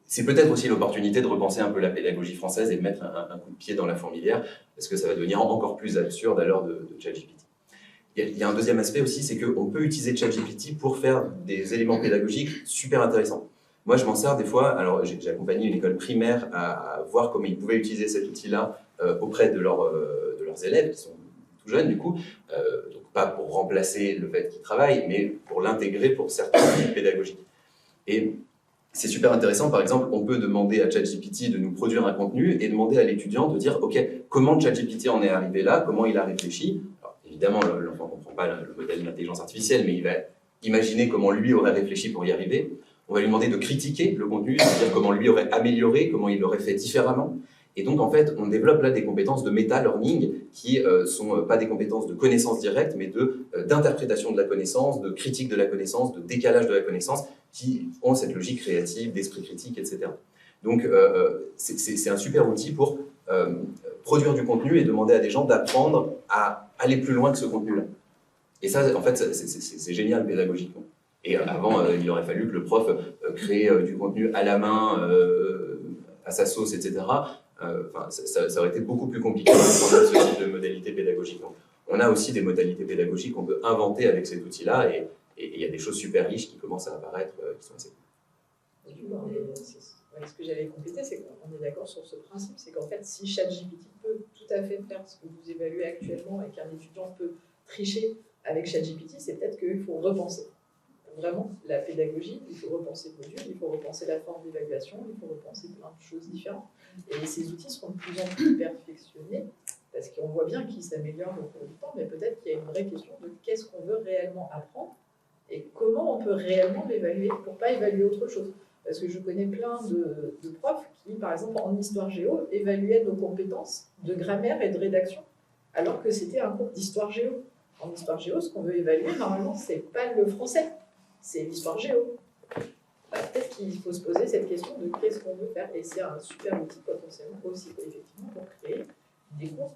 c'est peut-être aussi l'opportunité de repenser un peu la pédagogie française et de mettre un coup de pied dans la fourmilière, parce que ça va devenir encore plus absurde à l'heure de ChatGPT. Il y a un deuxième aspect aussi, c'est qu'on peut utiliser ChatGPT pour faire des éléments pédagogiques super intéressants. Moi, je m'en sers des fois, alors j'ai accompagné une école primaire à voir comment ils pouvaient utiliser cet outil-là auprès de leurs élèves, qui sont tout jeunes du coup, donc pas pour remplacer le fait qu'ils travaillent, mais pour l'intégrer pour certains outils pédagogiques. Et c'est super intéressant, par exemple, on peut demander à ChatGPT de nous produire un contenu et demander à l'étudiant de dire, OK, comment ChatGPT en est arrivé là, comment il a réfléchi. Alors, évidemment, l'enfant ne comprend pas le modèle d'intelligence artificielle, mais il va imaginer comment lui aurait réfléchi pour y arriver. On va lui demander de critiquer le contenu, c'est-à-dire comment lui aurait amélioré, comment il l'aurait fait différemment. Et donc, en fait, on développe là des compétences de méta-learning qui sont pas des compétences de connaissance directe, mais d'interprétation de la connaissance, de critique de la connaissance, de décalage de la connaissance, qui ont cette logique créative, d'esprit critique, etc. Donc, c'est un super outil pour produire du contenu et demander à des gens d'apprendre à aller plus loin que ce contenu-là. Et ça, en fait, c'est génial pédagogiquement. Et avant, il aurait fallu que le prof crée du contenu à la main, à sa sauce, etc. Ça aurait été beaucoup plus compliqué de prendre ce type de modalité pédagogique. Donc, on a aussi des modalités pédagogiques qu'on peut inventer avec cet outil-là, et il y a des choses super riches qui commencent à apparaître, qui sont assez cool. Ce que j'allais compléter, c'est qu'on est d'accord sur ce principe, c'est qu'en fait, si ChatGPT peut tout à fait faire ce que vous évaluez actuellement et qu'un étudiant peut tricher avec ChatGPT, c'est peut-être qu'il faut repenser. Vraiment, la pédagogie, il faut repenser le module, il faut repenser la forme d'évaluation, il faut repenser plein de choses différentes. Et ces outils seront de plus en plus perfectionnés, parce qu'on voit bien qu'ils s'améliorent au cours du temps, mais peut-être qu'il y a une vraie question de qu'est-ce qu'on veut réellement apprendre et comment on peut réellement l'évaluer pour ne pas évaluer autre chose. Parce que je connais plein de profs qui, par exemple, en histoire géo, évaluaient nos compétences de grammaire et de rédaction, alors que c'était un cours d'histoire géo. En histoire géo, ce qu'on veut évaluer, normalement, ce n'est pas le français, c'est l'histoire géo. Peut-être qu'il faut se poser cette question de qu'est-ce qu'on veut faire. Et c'est un super outil potentiellement aussi, effectivement, pour créer des cours,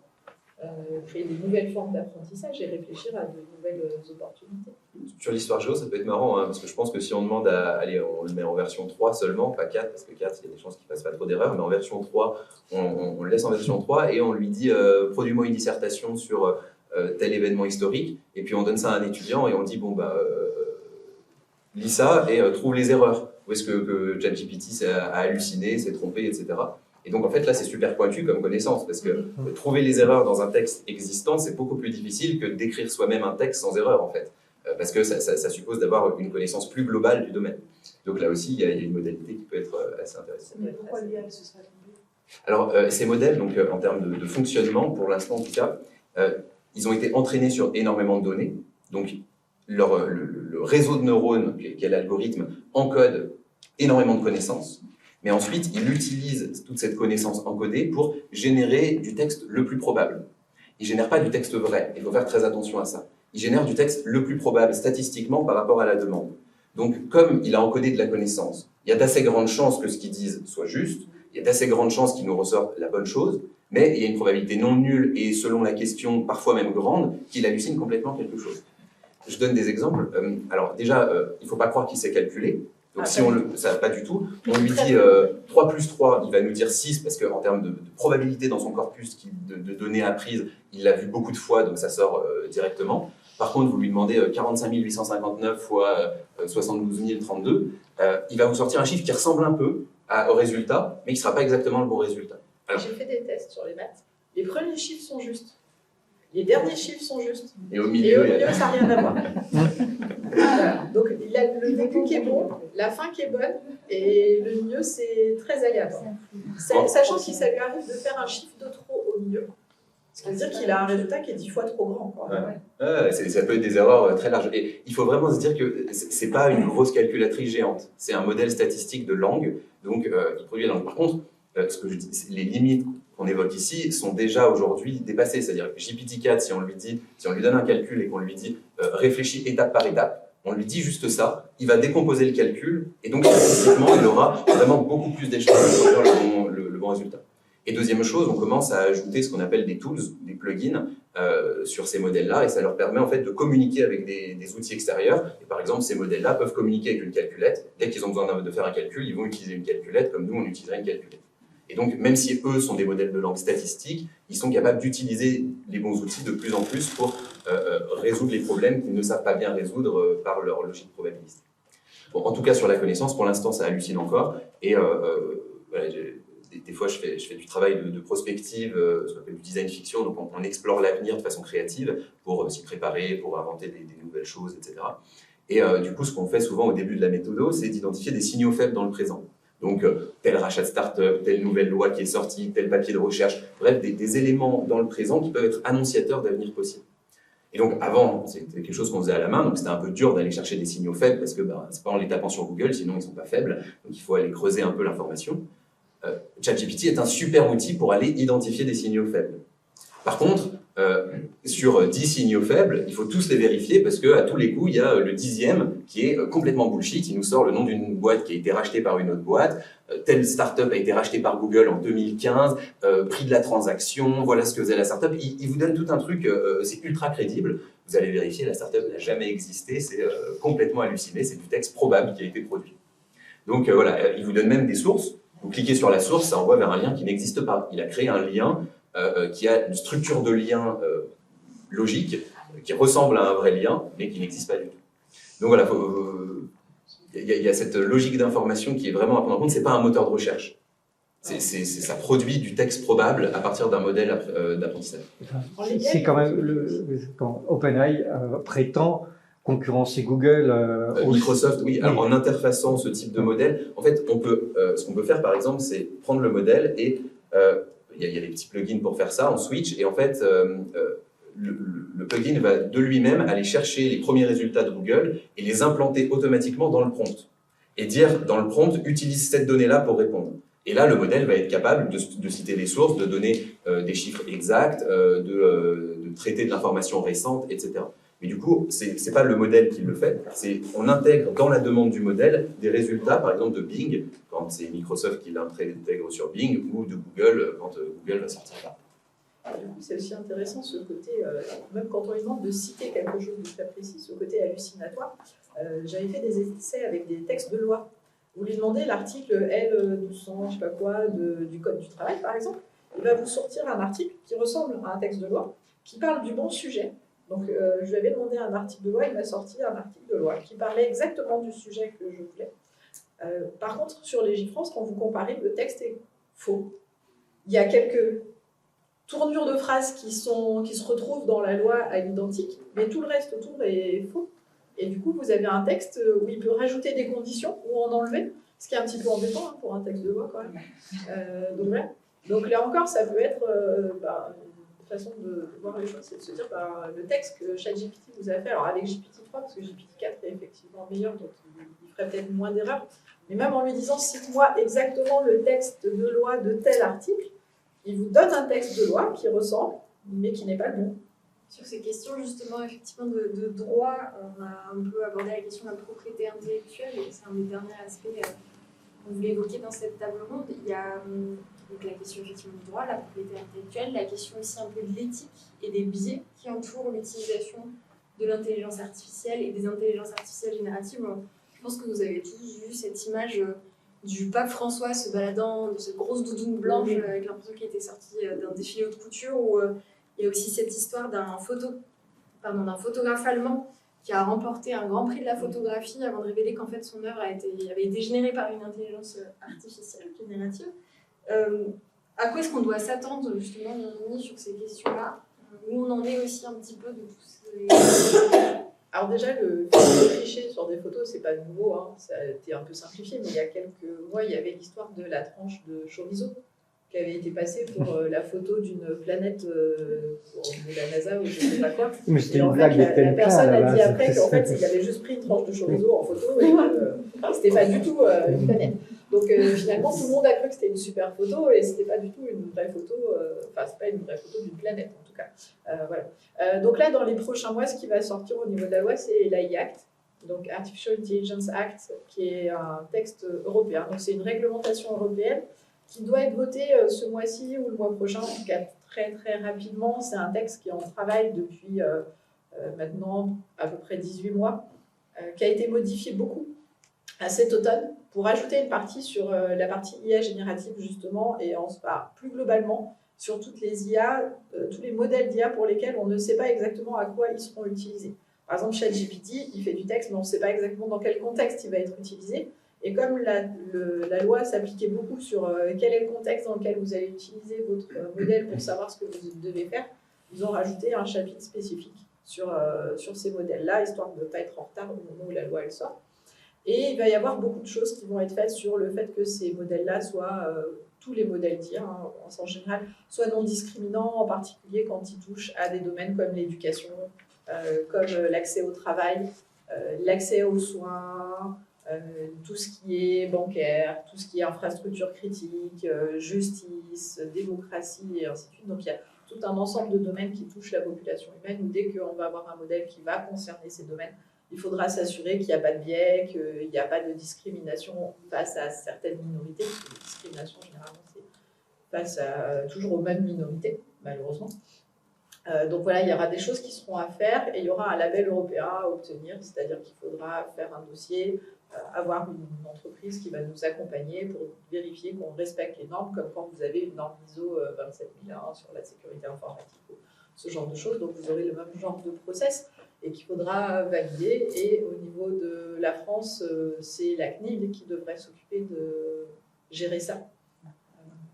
créer des nouvelles formes d'apprentissage et réfléchir à de nouvelles opportunités. Sur l'histoire géo, ça peut être marrant, hein, parce que je pense que si on demande allez, on le met en version 3 seulement, pas 4, parce que 4, il y a des chances qu'il ne fasse pas trop d'erreurs, mais en version 3, on le laisse en version 3 et on lui dit produis-moi une dissertation sur tel événement historique, et puis on donne ça à un étudiant et on dit bon, lis ça et trouve les erreurs. Où est-ce que ChatGPT a halluciné, s'est trompé, etc. Et donc en fait là c'est super pointu comme connaissance, parce que trouver les erreurs dans un texte existant, c'est beaucoup plus difficile que d'écrire soi-même un texte sans erreur en fait. parce que ça suppose d'avoir une connaissance plus globale du domaine. Donc là aussi, il y a une modalité qui peut être assez intéressante. Mais pourquoi l'IA se serait trompée? Alors, ces modèles, donc, en termes de fonctionnement, pour l'instant en tout cas, ils ont été entraînés sur énormément de données. Donc, le réseau de neurones, qui est l'algorithme, encode énormément de connaissances. Mais ensuite, il utilise toute cette connaissance encodée pour générer du texte le plus probable. Il ne génère pas du texte vrai, il faut faire très attention à ça. Il génère du texte le plus probable statistiquement par rapport à la demande. Donc, comme il a encodé de la connaissance, il y a d'assez grandes chances que ce qu'ils disent soit juste, il y a d'assez grandes chances qu'il nous ressorte la bonne chose, mais il y a une probabilité non nulle et selon la question, parfois même grande, qu'il hallucine complètement quelque chose. Je donne des exemples. Alors déjà, il ne faut pas croire qu'il sait calculer. Donc si on le, ça pas du tout, on lui dit 3 plus 3, il va nous dire 6 parce qu'en termes de probabilité dans son corpus de données apprises, il l'a vu beaucoup de fois, donc ça sort directement. Par contre, vous lui demandez 45 859 fois 72 032, il va vous sortir un chiffre qui ressemble un peu au résultat, mais qui ne sera pas exactement le bon résultat. J'ai fait des tests sur les maths. Les premiers chiffres sont justes. Les derniers chiffres sont justes. Et au milieu, ça n'a rien à voir. Voilà. Donc, il a le début qui est bon, la fin qui est bonne, et le milieu, c'est très aléatoire. Sachant que ça lui arrive de faire un chiffre de trop au milieu. Ce qui veut dire qu'il a un résultat qui est 10 fois trop grand. Quoi. Ça peut être des erreurs très larges. Et il faut vraiment se dire que ce n'est pas une grosse calculatrice géante. C'est un modèle statistique de langue, donc il produit la langue. Par contre, ce que je dis, les limites qu'on évoque ici sont déjà aujourd'hui dépassées. C'est-à-dire que GPT-4, si on lui donne un calcul et qu'on lui dit réfléchis étape par étape, on lui dit juste ça, il va décomposer le calcul et donc statistiquement, il aura vraiment beaucoup plus d'échelons pour faire le bon résultat. Et deuxième chose, on commence à ajouter ce qu'on appelle des tools, des plugins sur ces modèles-là, et ça leur permet en fait de communiquer avec des outils extérieurs. Et par exemple, ces modèles-là peuvent communiquer avec une calculette. Dès qu'ils ont besoin de faire un calcul, ils vont utiliser une calculette comme nous, on utiliserait une calculette. Et donc, même si eux sont des modèles de langue statistique, ils sont capables d'utiliser les bons outils de plus en plus pour résoudre les problèmes qu'ils ne savent pas bien résoudre par leur logique probabiliste. Bon, en tout cas, sur la connaissance, pour l'instant, ça hallucine encore. Et voilà, des fois, je fais du travail de prospective, ce qu'on appelle du design fiction, donc on explore l'avenir de façon créative pour s'y préparer, pour inventer des nouvelles choses, etc. Et du coup, ce qu'on fait souvent au début de la méthode, c'est d'identifier des signaux faibles dans le présent. Donc, tel rachat de start-up, telle nouvelle loi qui est sortie, tel papier de recherche, bref, des éléments dans le présent qui peuvent être annonciateurs d'avenir possible. Et donc, avant, c'était quelque chose qu'on faisait à la main, donc c'était un peu dur d'aller chercher des signaux faibles, parce que c'est pas en les tapant sur Google, sinon ils sont pas faibles, donc il faut aller creuser un peu l'information. ChatGPT est un super outil pour aller identifier des signaux faibles. Par contre, sur 10 signaux faibles, il faut tous les vérifier parce qu'à tous les coups, il y a le 10e qui est complètement bullshit. Il nous sort le nom d'une boîte qui a été rachetée par une autre boîte. Telle startup a été rachetée par Google en 2015. Prix de la transaction, voilà ce que faisait la startup. Il vous donne tout un truc, c'est ultra crédible. Vous allez vérifier, la startup n'a jamais existé. C'est complètement halluciné. C'est du texte probable qui a été produit. Donc voilà, il vous donne même des sources. Vous cliquez sur la source, ça envoie vers un lien qui n'existe pas. Il a créé un lien qui a une structure de lien logique, qui ressemble à un vrai lien, mais qui n'existe pas du tout. Donc voilà, il y a cette logique d'information qui est vraiment à prendre en compte. Ce n'est pas un moteur de recherche. Ça produit du texte probable à partir d'un modèle d'apprentissage. C'est quand même OpenAI prétend concurrencer Google. Microsoft, oui. Alors en interfaçant ce type de modèle, en fait, ce qu'on peut faire par exemple, c'est prendre le modèle et il y a des petits plugins pour faire ça, on switch, et en fait, le plugin va de lui-même aller chercher les premiers résultats de Google et les implanter automatiquement dans le prompt. Et dire, dans le prompt, utilise cette donnée-là pour répondre. Et là, le modèle va être capable de citer des sources, de donner des chiffres exacts, de traiter de l'information récente, etc. Mais du coup, c'est pas le modèle qui le fait, on intègre dans la demande du modèle des résultats, par exemple de Bing, quand c'est Microsoft qui l'intègre sur Bing, ou de Google, quand Google va sortir là. Du coup, c'est aussi intéressant ce côté, même quand on lui demande de citer quelque chose de très précis, ce côté hallucinatoire. J'avais fait des essais avec des textes de loi. Vous lui demandez l'article L200, je sais pas quoi, du Code du travail, par exemple. Il va vous sortir un article qui ressemble à un texte de loi, qui parle du bon sujet. Donc, je lui avais demandé un article de loi, il m'a sorti un article de loi qui parlait exactement du sujet que je voulais. Par contre, sur Légifrance, quand vous comparez, le texte est faux. Il y a quelques tournures de phrases qui se retrouvent dans la loi à l'identique, mais tout le reste autour est faux. Et du coup, vous avez un texte où il peut rajouter des conditions ou en enlever, ce qui est un petit peu embêtant hein, pour un texte de loi quand même. Donc voilà. Donc là encore, ça peut être une façon de voir les choses, c'est de se dire le texte que ChatGPT vous a fait, alors avec GPT-3, parce que GPT-4 est effectivement meilleur, donc il ferait peut-être moins d'erreurs, mais même en lui disant cite-moi exactement le texte de loi de tel article, il vous donne un texte de loi qui ressemble, mais qui n'est pas le bon. Sur ces questions justement effectivement de droit, on a un peu abordé la question de la propriété intellectuelle et c'est un des derniers aspects qu'on voulait évoquer dans cette table ronde. Il y a donc la question effectivement du droit, la propriété intellectuelle, la question aussi un peu de l'éthique et des biais qui entourent l'utilisation de l'intelligence artificielle et des intelligences artificielles génératives. Je pense que vous avez tous vu cette image du pape François se baladant de cette grosse doudoune blanche avec l'impression qu'il était sorti d'un défilé haute couture où il y a aussi cette histoire d'un photographe allemand qui a remporté un grand prix de la photographie avant de révéler qu'en fait son œuvre avait été générée par une intelligence artificielle générative. À quoi est-ce qu'on doit s'attendre justement sur ces questions-là, où on en est aussi un petit peu de tous ces... Alors déjà, le fait de tricher sur des photos, c'est pas nouveau, hein. Ça a été un peu simplifié, mais il y a quelques mois, il y avait l'histoire de la tranche de chorizo qui avait été passée pour la photo d'une planète pour la NASA ou je sais pas quoi. Mais c'était Et une en blague fait, la personne a dit après qu'en fait, c'est il avait juste pris une tranche de chorizo en photo et que c'était pas du tout une planète. Donc finalement, tout le monde a cru que c'était une super photo et c'était pas du tout une vraie photo, c'est pas une vraie photo d'une planète en tout cas. Voilà. Donc là, dans les prochains mois, ce qui va sortir au niveau de la loi, c'est l'AI Act, donc Artificial Intelligence Act, qui est un texte européen. Donc c'est une réglementation européenne qui doit être votée ce mois-ci ou le mois prochain, en tout cas très très rapidement. C'est un texte qui est en travail depuis maintenant à peu près 18 mois, qui a été modifié beaucoup à cet automne pour ajouter une partie sur la partie IA générative justement et plus globalement sur toutes les IA, tous les modèles d'IA pour lesquels on ne sait pas exactement à quoi ils seront utilisés. Par exemple, ChatGPT, il fait du texte, mais on ne sait pas exactement dans quel contexte il va être utilisé. Et comme la loi s'appliquait beaucoup sur quel est le contexte dans lequel vous allez utiliser votre modèle pour savoir ce que vous devez faire, ils ont rajouté un chapitre spécifique sur ces modèles-là, histoire de ne pas être en retard au moment où la loi elle sort. Et il va y avoir beaucoup de choses qui vont être faites sur le fait que ces modèles-là soient, tous les modèles d'IA en sens général, soient non discriminants, en particulier quand ils touchent à des domaines comme l'éducation, comme l'accès au travail, l'accès aux soins, tout ce qui est bancaire, tout ce qui est infrastructure critique, justice, démocratie et ainsi de suite. Donc il y a tout un ensemble de domaines qui touchent la population humaine où dès qu'on va avoir un modèle qui va concerner ces domaines, il faudra s'assurer qu'il n'y a pas de biais, qu'il n'y a pas de discrimination face à certaines minorités, parce que la discrimination, généralement, c'est face toujours aux mêmes minorités, malheureusement. Donc voilà, il y aura des choses qui seront à faire et il y aura un label européen à obtenir, c'est-à-dire qu'il faudra faire un dossier, avoir une entreprise qui va nous accompagner pour vérifier qu'on respecte les normes, comme quand vous avez une norme ISO 27001 sur la sécurité informatique, ou ce genre de choses. Donc vous aurez le même genre de process et qu'il faudra valider. Et au niveau de la France, c'est la CNIL qui devrait s'occuper de gérer ça.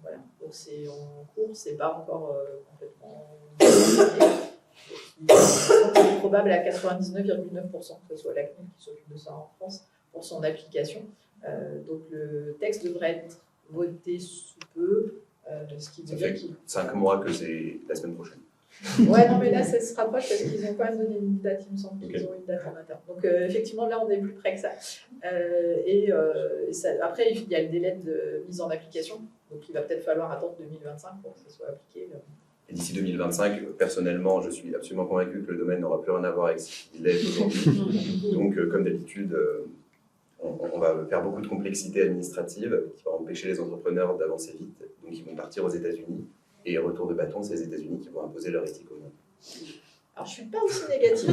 Voilà, donc c'est en cours, c'est pas encore complètement... C'est probable à 99,9% que ce soit la CNIL qui s'occupe de ça en France pour son application. Donc le texte devrait être voté sous peu, ce qui veut dire qu'il... 5 mois que c'est la semaine prochaine. Ouais, non, mais là, ça se rapproche parce qu'ils ont quand même donné une date, il me semble qu'ils ont une date en interne. Donc, effectivement, là, on est plus près que ça. Après, il y a le délai de mise en application, donc il va peut-être falloir attendre 2025 pour que ça soit appliqué. Et d'ici 2025, personnellement, je suis absolument convaincu que le domaine n'aura plus rien à voir avec ce qu'il est aujourd'hui. Donc, comme d'habitude, on va faire beaucoup de complexité administrative qui va empêcher les entrepreneurs d'avancer vite. Donc, ils vont partir aux États-Unis. Et retour de bâton, c'est les États-Unis qui vont imposer leur éthique au monde. Alors, je ne suis pas aussi négative.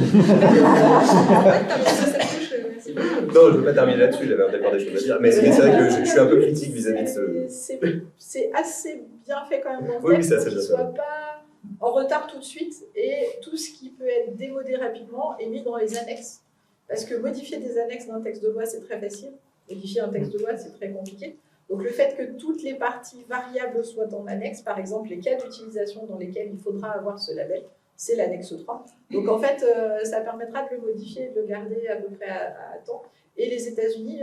Non, je ne veux pas terminer là-dessus, j'avais encore des choses à dire. Mais c'est vrai que je suis un peu critique vis-à-vis de ce... C'est assez bien fait quand même dans le texte, texte, pour qu'il ne soit pas en retard tout de suite. Et tout ce qui peut être démodé rapidement est mis dans les annexes. Parce que modifier des annexes d'un texte de loi, c'est très facile. Modifier un texte de loi, c'est très compliqué. Donc le fait que toutes les parties variables soient en annexe, par exemple les cas d'utilisation dans lesquels il faudra avoir ce label, c'est l'annexe 3. Donc en fait, ça permettra de le modifier et de le garder à peu près à temps. Et les États-Unis,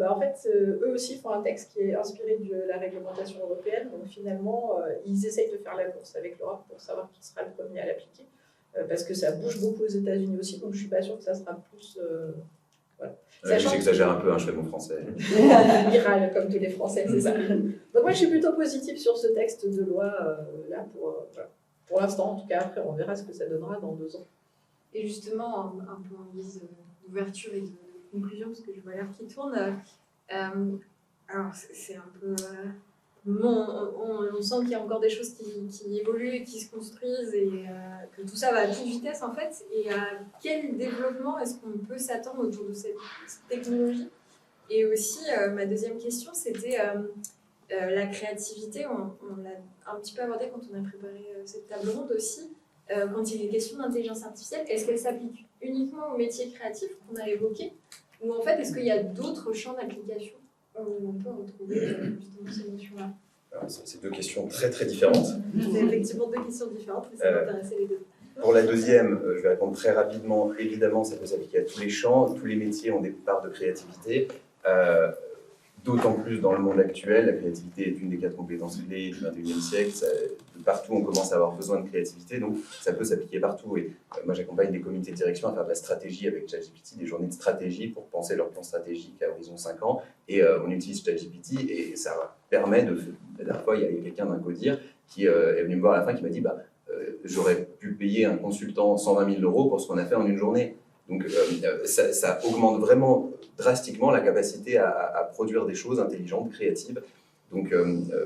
en fait, eux aussi font un texte qui est inspiré de la réglementation européenne. Donc finalement, ils essayent de faire la course avec l'Europe pour savoir qui sera le premier à l'appliquer. Parce que ça bouge beaucoup aux États-Unis aussi, donc je suis pas sûre que ça sera plus... voilà. J'exagère un peu, je fais mon français. Viral, comme tous les Français, c'est ça. Donc moi, je suis plutôt positive sur ce texte de loi, là, pour l'instant, en tout cas. Après, on verra ce que ça donnera dans 2 ans. Et justement, un peu en guise d'ouverture et de conclusion, parce que je vois l'heure qui tourne, alors c'est un peu... on sent qu'il y a encore des choses qui évoluent et qui se construisent et que tout ça va à toute vitesse en fait. Et à quel développement est-ce qu'on peut s'attendre autour de cette technologie? Et aussi, ma deuxième question, c'était la créativité. On l'a un petit peu abordé quand on a préparé cette table ronde aussi. Quand il est question d'intelligence artificielle, est-ce qu'elle s'applique uniquement aux métiers créatifs qu'on a évoqués? Ou en fait, est-ce qu'il y a d'autres champs d'application où on peut retrouver justement ces notions-là? C'est 2 questions très très différentes. C'est effectivement 2 questions différentes, mais ça m'intéressait les 2. Pour la deuxième, je vais répondre très rapidement. Évidemment, ça peut s'appliquer à tous les champs. Tous les métiers ont des parts de créativité. D'autant plus dans le monde actuel, la créativité est une des 4 compétences clés du XXIe siècle. Partout, on commence à avoir besoin de créativité, donc ça peut s'appliquer partout. Et moi, j'accompagne des comités de direction à faire de la stratégie avec ChatGPT, des journées de stratégie pour penser leur plan stratégique à horizon 5 ans. Et on utilise ChatGPT et ça permet de... La dernière fois, il y avait quelqu'un d'un CODIR qui est venu me voir à la fin qui m'a dit j'aurais pu payer un consultant 120 000 € pour ce qu'on a fait en une journée. Donc ça augmente vraiment drastiquement la capacité à produire des choses intelligentes, créatives. Donc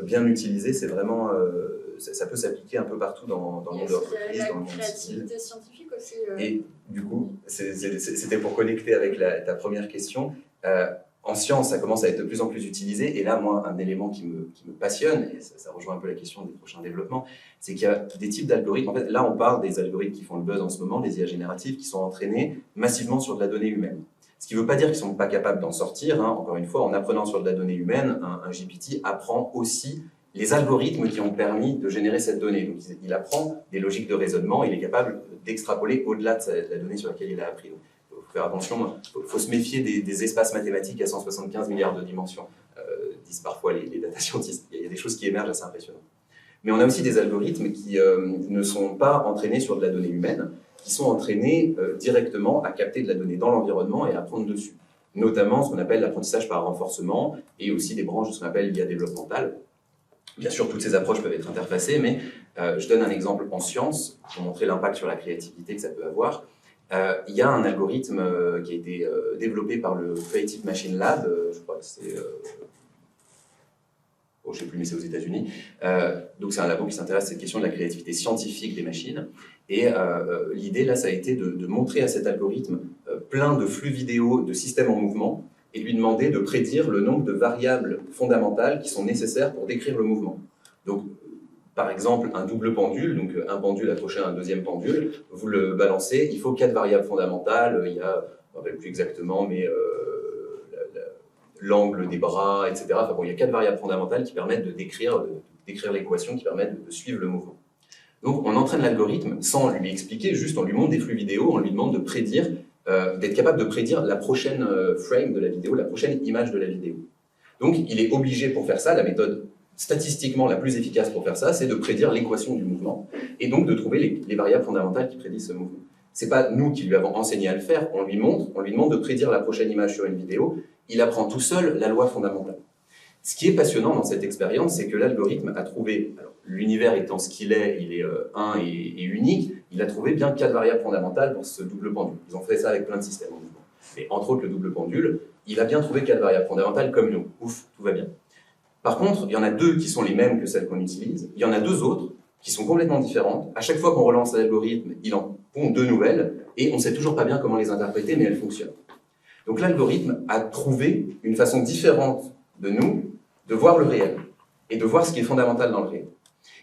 bien utilisé, c'est vraiment, ça peut s'appliquer un peu partout dans le monde de l'entreprise, dans le monde civil. La créativité scientifique aussi. Et du coup, c'était pour connecter avec ta première question. En science, ça commence à être de plus en plus utilisé. Et là, moi, un élément qui me passionne, et ça rejoint un peu la question des prochains développements, c'est qu'il y a des types d'algorithmes. En fait, là, on parle des algorithmes qui font le buzz en ce moment, les IA génératives, qui sont entraînés massivement sur de la donnée humaine. Ce qui ne veut pas dire qu'ils ne sont pas capables d'en sortir. Encore une fois, en apprenant sur de la donnée humaine, un GPT apprend aussi les algorithmes qui ont permis de générer cette donnée. Donc, il apprend des logiques de raisonnement, il est capable d'extrapoler au-delà de la donnée sur laquelle il a appris. Donc, il faut faire attention, il faut se méfier des espaces mathématiques à 175 milliards de dimensions, disent parfois les data scientists. Il y a des choses qui émergent assez impressionnantes. Mais on a aussi des algorithmes qui ne sont pas entraînés sur de la donnée humaine, qui sont entraînés directement à capter de la donnée dans l'environnement et à apprendre dessus. Notamment ce qu'on appelle l'apprentissage par renforcement et aussi des branches de ce qu'on appelle l'IA développementale. Bien sûr, toutes ces approches peuvent être interfacées, mais je donne un exemple en sciences pour montrer l'impact sur la créativité que ça peut avoir. Il y a un algorithme qui a été développé par le Creative Machine Lab, je crois que c'est... je ne sais plus, mais c'est aux États-Unis. Donc c'est un labo qui s'intéresse à cette question de la créativité scientifique des machines. Et l'idée, là, ça a été de montrer à cet algorithme plein de flux vidéo de systèmes en mouvement et lui demander de prédire le nombre de variables fondamentales qui sont nécessaires pour décrire le mouvement. Donc, par exemple, un double pendule, donc un pendule accroché à un deuxième pendule, vous le balancez, il faut 4 variables fondamentales, il y a, je ne me rappelle plus exactement, mais l'angle des bras, etc. Enfin bon, il y a 4 variables fondamentales qui permettent de décrire l'équation, qui permettent de suivre le mouvement. Donc on entraîne l'algorithme sans lui expliquer, juste on lui montre des flux vidéo, on lui demande de prédire, d'être capable de prédire la prochaine frame de la vidéo, la prochaine image de la vidéo. Donc il est obligé pour faire ça, la méthode statistiquement la plus efficace pour faire ça, c'est de prédire l'équation du mouvement, et donc de trouver les variables fondamentales qui prédisent ce mouvement. C'est pas nous qui lui avons enseigné à le faire, on lui demande de prédire la prochaine image sur une vidéo, il apprend tout seul la loi fondamentale. Ce qui est passionnant dans cette expérience, c'est que l'algorithme a trouvé, l'univers étant ce qu'il est, il est un et unique, il a trouvé bien 4 variables fondamentales pour ce double pendule. Ils ont fait ça avec plein de systèmes en mouvement. Et entre autres, le double pendule, il a bien trouvé 4 variables fondamentales comme nous. Ouf, tout va bien. Par contre, il y en a 2 qui sont les mêmes que celles qu'on utilise, il y en a 2 autres qui sont complètement différentes. À chaque fois qu'on relance l'algorithme, il en pond 2 nouvelles, et on ne sait toujours pas bien comment les interpréter, mais elles fonctionnent. Donc l'algorithme a trouvé une façon différente de nous de voir le réel, et de voir ce qui est fondamental dans le réel.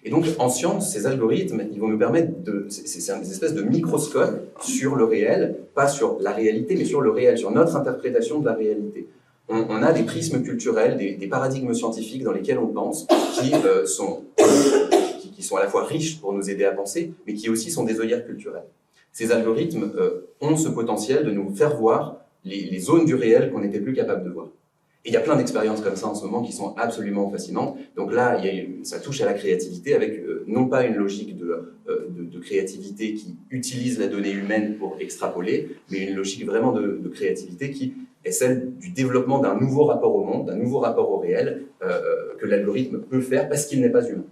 Et donc, en science, ces algorithmes, ils vont nous permettre de... C'est des espèces de microscopes sur le réel, pas sur la réalité, mais sur le réel, sur notre interprétation de la réalité. On a des prismes culturels, des paradigmes scientifiques dans lesquels on pense, qui qui sont à la fois riches pour nous aider à penser, mais qui aussi sont des œillères culturelles. Ces algorithmes ont ce potentiel de nous faire voir les zones du réel qu'on n'était plus capable de voir. Et il y a plein d'expériences comme ça en ce moment qui sont absolument fascinantes. Donc là, ça touche à la créativité avec non pas une logique de créativité qui utilise la donnée humaine pour extrapoler, mais une logique vraiment de créativité qui est celle du développement d'un nouveau rapport au monde, d'un nouveau rapport au réel que l'algorithme peut faire parce qu'il n'est pas humain.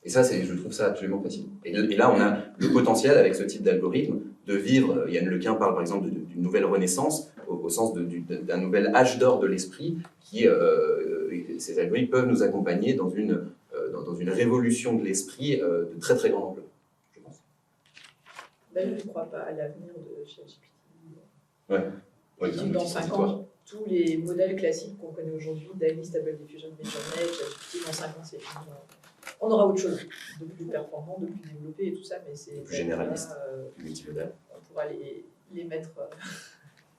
Et ça, je trouve ça absolument fascinant. Et là, on a le potentiel avec ce type d'algorithme de vivre, Yann Lequin parle par exemple d'une nouvelle renaissance, au sens d'un nouvel âge d'or de l'esprit, qui, ces algorithmes peuvent nous accompagner dans une révolution de l'esprit de très très grande ampleur, je pense. Ben, je ne crois pas à l'avenir de ChatGPT. Ouais. Oui, dans 5 ans, tous les modèles classiques qu'on connaît aujourd'hui, DALL-E, Stable Diffusion, Midjourney, ChatGPT, dans 5 ans, c'est fini. On aura autre chose de plus performant, de plus développé et tout ça, mais c'est plus généraliste, plus multimodal. On pourra les mettre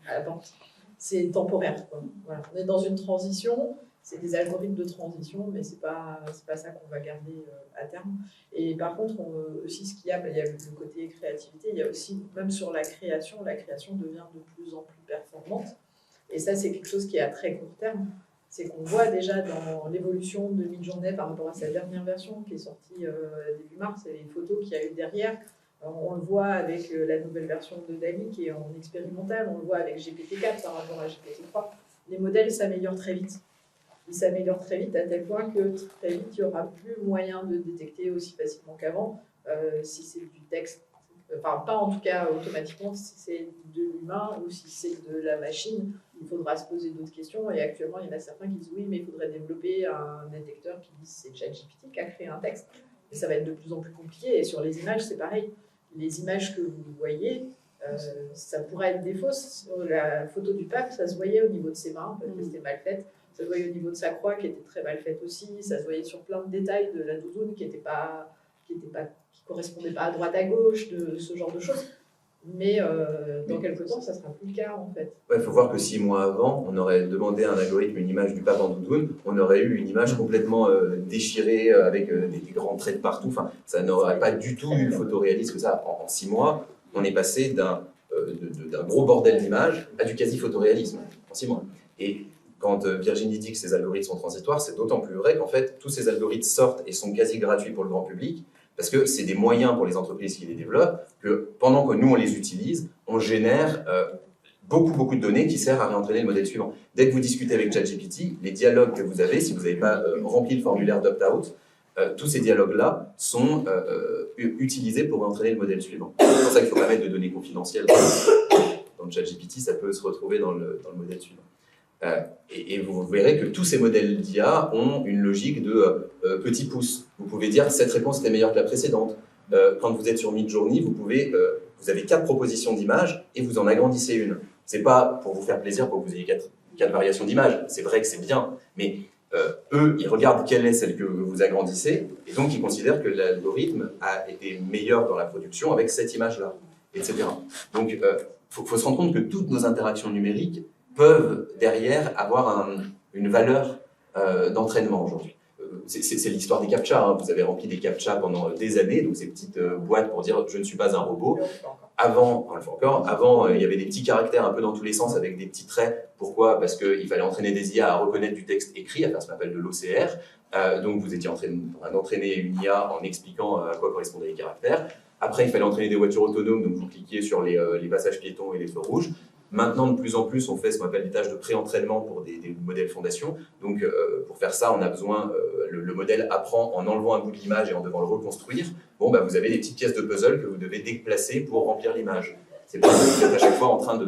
à la vente. C'est temporaire, quoi. Voilà. On est dans une transition, c'est des algorithmes de transition, mais c'est pas ça qu'on va garder à terme. Et par contre, aussi ce qu'il y a, il y a le côté créativité, il y a aussi, même sur la création devient de plus en plus performante. Et ça, c'est quelque chose qui est à très court terme. C'est qu'on voit déjà dans l'évolution de Midjourney par rapport à sa dernière version qui est sortie début mars, et les photos qu'il y a eu derrière. On le voit avec la nouvelle version de DALL-E qui est en expérimental, on le voit avec GPT-4 par rapport à GPT-3. Les modèles s'améliorent très vite. Ils s'améliorent très vite à tel point que très vite, il n'y aura plus moyen de détecter aussi facilement qu'avant si c'est du texte. Enfin, pas en tout cas automatiquement si c'est de l'humain ou si c'est de la machine. Il faudra se poser d'autres questions. Et actuellement, il y en a certains qui disent oui, mais il faudrait développer un détecteur qui dit c'est ChatGPT qui a créé un texte. Et ça va être de plus en plus compliqué. Et sur les images, c'est pareil. Les images que vous voyez, ça pourrait être des fausses. Sur la photo du pape, ça se voyait au niveau de ses mains, parce que c'était mal faite. Ça se voyait au niveau de sa croix, qui était très mal faite aussi. Ça se voyait sur plein de détails de la doudoune qui correspondait pas à droite à gauche, de ce genre de choses. Mais dans quelques temps, ça sera plus le cas en fait. Il faut voir que 6 mois avant, on aurait demandé à un algorithme une image du pape en doudoune, on aurait eu une image complètement déchirée avec des grands traits de partout. Enfin, ça n'aurait pas du tout eu le photoréalisme que ça. En 6 mois, on est passé d'un gros bordel d'image à du quasi-photoréalisme en 6 mois. Et quand Virginie dit que ces algorithmes sont transitoires, c'est d'autant plus vrai qu'en fait, tous ces algorithmes sortent et sont quasi gratuits pour le grand public, parce que c'est des moyens pour les entreprises qui les développent, que pendant que nous on les utilise, on génère beaucoup de données qui servent à réentraîner le modèle suivant. Dès que vous discutez avec ChatGPT, les dialogues que vous avez, si vous n'avez pas rempli le formulaire d'opt-out, tous ces dialogues-là sont utilisés pour réentraîner le modèle suivant. C'est pour ça qu'il faut pas mettre de données confidentielles dans le ChatGPT, ça peut se retrouver dans le modèle suivant. Et vous verrez que tous ces modèles d'IA ont une logique de petit pouce. Vous pouvez dire cette réponse était meilleure que la précédente. Quand vous êtes sur Midjourney, vous avez 4 propositions d'images et vous en agrandissez une. C'est pas pour vous faire plaisir pour que vous ayez 4 variations d'images. C'est vrai que c'est bien, mais eux, ils regardent quelle est celle que vous agrandissez et donc ils considèrent que l'algorithme a été meilleur dans la production avec cette image-là, etc. Donc, faut se rendre compte que toutes nos interactions numériques peuvent derrière avoir une valeur d'entraînement aujourd'hui. C'est l'histoire des CAPTCHA. Hein. Vous avez rempli des CAPTCHA pendant des années, donc ces petites boîtes pour dire je ne suis pas un robot. Avant, il y avait des petits caractères un peu dans tous les sens avec des petits traits. Pourquoi ? Parce qu'il fallait entraîner des IA à reconnaître du texte écrit, à faire ce qu'on appelle de l'OCR. Donc vous étiez en train d'entraîner une IA en expliquant à quoi correspondaient les caractères. Après, il fallait entraîner des voitures autonomes, donc vous cliquiez sur les passages piétons et les feux rouges. Maintenant, de plus en plus, on fait ce qu'on appelle des tâches de pré-entraînement pour des modèles fondations. Donc, pour faire ça, on a besoin, le modèle apprend en enlevant un bout de l'image et en devant le reconstruire. Bon, vous avez des petites pièces de puzzle que vous devez déplacer pour remplir l'image. C'est pas que vous êtes à chaque fois en train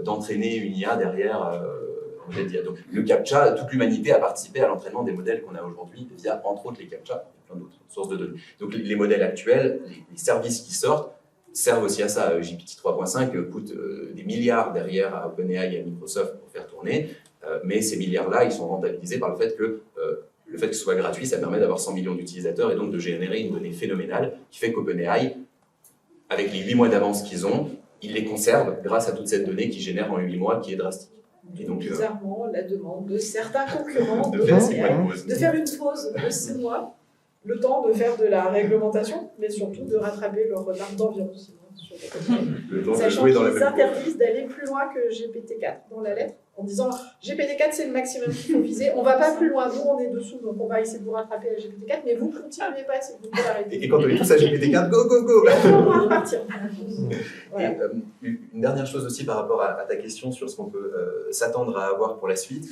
d'entraîner une IA derrière un modèle d'IA. Donc, le CAPTCHA, toute l'humanité a participé à l'entraînement des modèles qu'on a aujourd'hui via, entre autres, les CAPTCHA et plein d'autres sources de données. Donc, les modèles actuels, les services qui sortent, servent aussi à ça. GPT 3.5 coûte des milliards derrière à OpenAI et à Microsoft pour faire tourner, mais ces milliards-là, ils sont rentabilisés par le fait que ce soit gratuit, ça permet d'avoir 100 millions d'utilisateurs et donc de générer une donnée phénoménale qui fait qu'OpenAI, avec les 8 mois d'avance qu'ils ont, ils les conservent grâce à toute cette donnée qui génère en 8 mois, qui est drastique. Et donc, bizarrement, la demande de certains concurrents de faire une pause de 6 mois le temps de faire de la réglementation, mais surtout de rattraper leur retard d'environ 6 mois sur Le temps de sachant jouer dans la qu'ils même interdisent d'aller plus loin que GPT-4 dans la lettre, en disant GPT-4 c'est le maximum qu'il faut viser, on va pas plus loin, nous on est dessous, donc on va essayer de vous rattraper à GPT-4, mais vous continuez pas, c'est vous qui arrêtez. Et quand on est tous à GPT-4, go, go, go! On va repartir. Voilà. Et, une dernière chose aussi par rapport à ta question sur ce qu'on peut s'attendre à avoir pour la suite.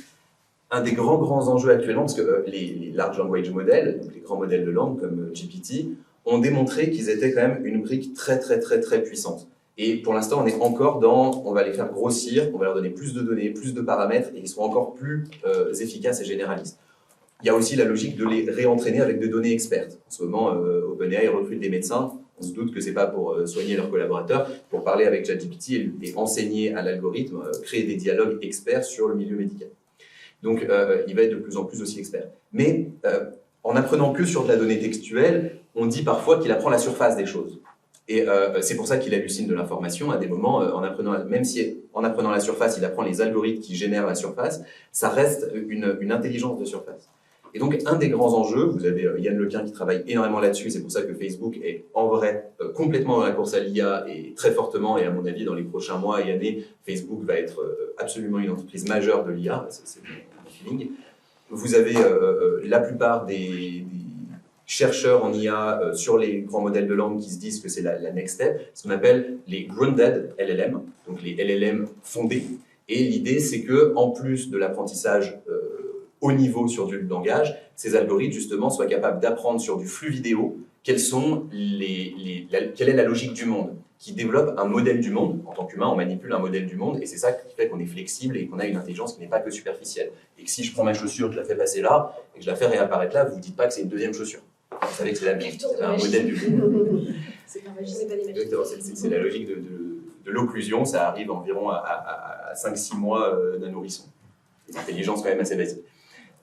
Un des grands enjeux actuellement, parce que les large language models, donc les grands modèles de langue comme GPT, ont démontré qu'ils étaient quand même une brique très puissante. Et pour l'instant, on est encore dans, on va les faire grossir, on va leur donner plus de données, plus de paramètres, et ils seront encore plus efficaces et généralistes. Il y a aussi la logique de les réentraîner avec des données expertes. En ce moment, OpenAI recrute des médecins. On se doute que c'est pas pour soigner leurs collaborateurs, pour parler avec ChatGPT et enseigner à l'algorithme, créer des dialogues experts sur le milieu médical. Donc, il va être de plus en plus aussi expert. Mais en apprenant que sur de la donnée textuelle, on dit parfois qu'il apprend la surface des choses. Et c'est pour ça qu'il hallucine de l'information à des moments, même si en apprenant la surface, il apprend les algorithmes qui génèrent la surface, ça reste une intelligence de surface. Et donc, un des grands enjeux, vous avez Yann Lequin qui travaille énormément là-dessus, et c'est pour ça que Facebook est en vrai complètement dans la course à l'IA et très fortement, et à mon avis, dans les prochains mois et années, Facebook va être absolument une entreprise majeure de l'IA, c'est mon feeling. Vous avez la plupart des chercheurs en IA sur les grands modèles de langue qui se disent que c'est la next step, ce qu'on appelle les grounded LLM, donc les LLM fondés. Et l'idée, c'est que en plus de l'apprentissage haut niveau sur du langage, ces algorithmes justement soient capables d'apprendre sur du flux vidéo quelle est la logique du monde, qui développe un modèle du monde. En tant qu'humain, on manipule un modèle du monde, et c'est ça qui fait qu'on est flexible et qu'on a une intelligence qui n'est pas que superficielle. Et que si je prends ma chaussure, je la fais passer là, et que je la fais réapparaître là, vous ne dites pas que c'est une deuxième chaussure. Vous savez que c'est la mienne, c'est un modèle du monde. C'est un magicien, c'est pas des magiciens. C'est la logique de l'occlusion, ça arrive environ à 5-6 mois d'un nourrisson. C'est une intelligence quand même assez basique.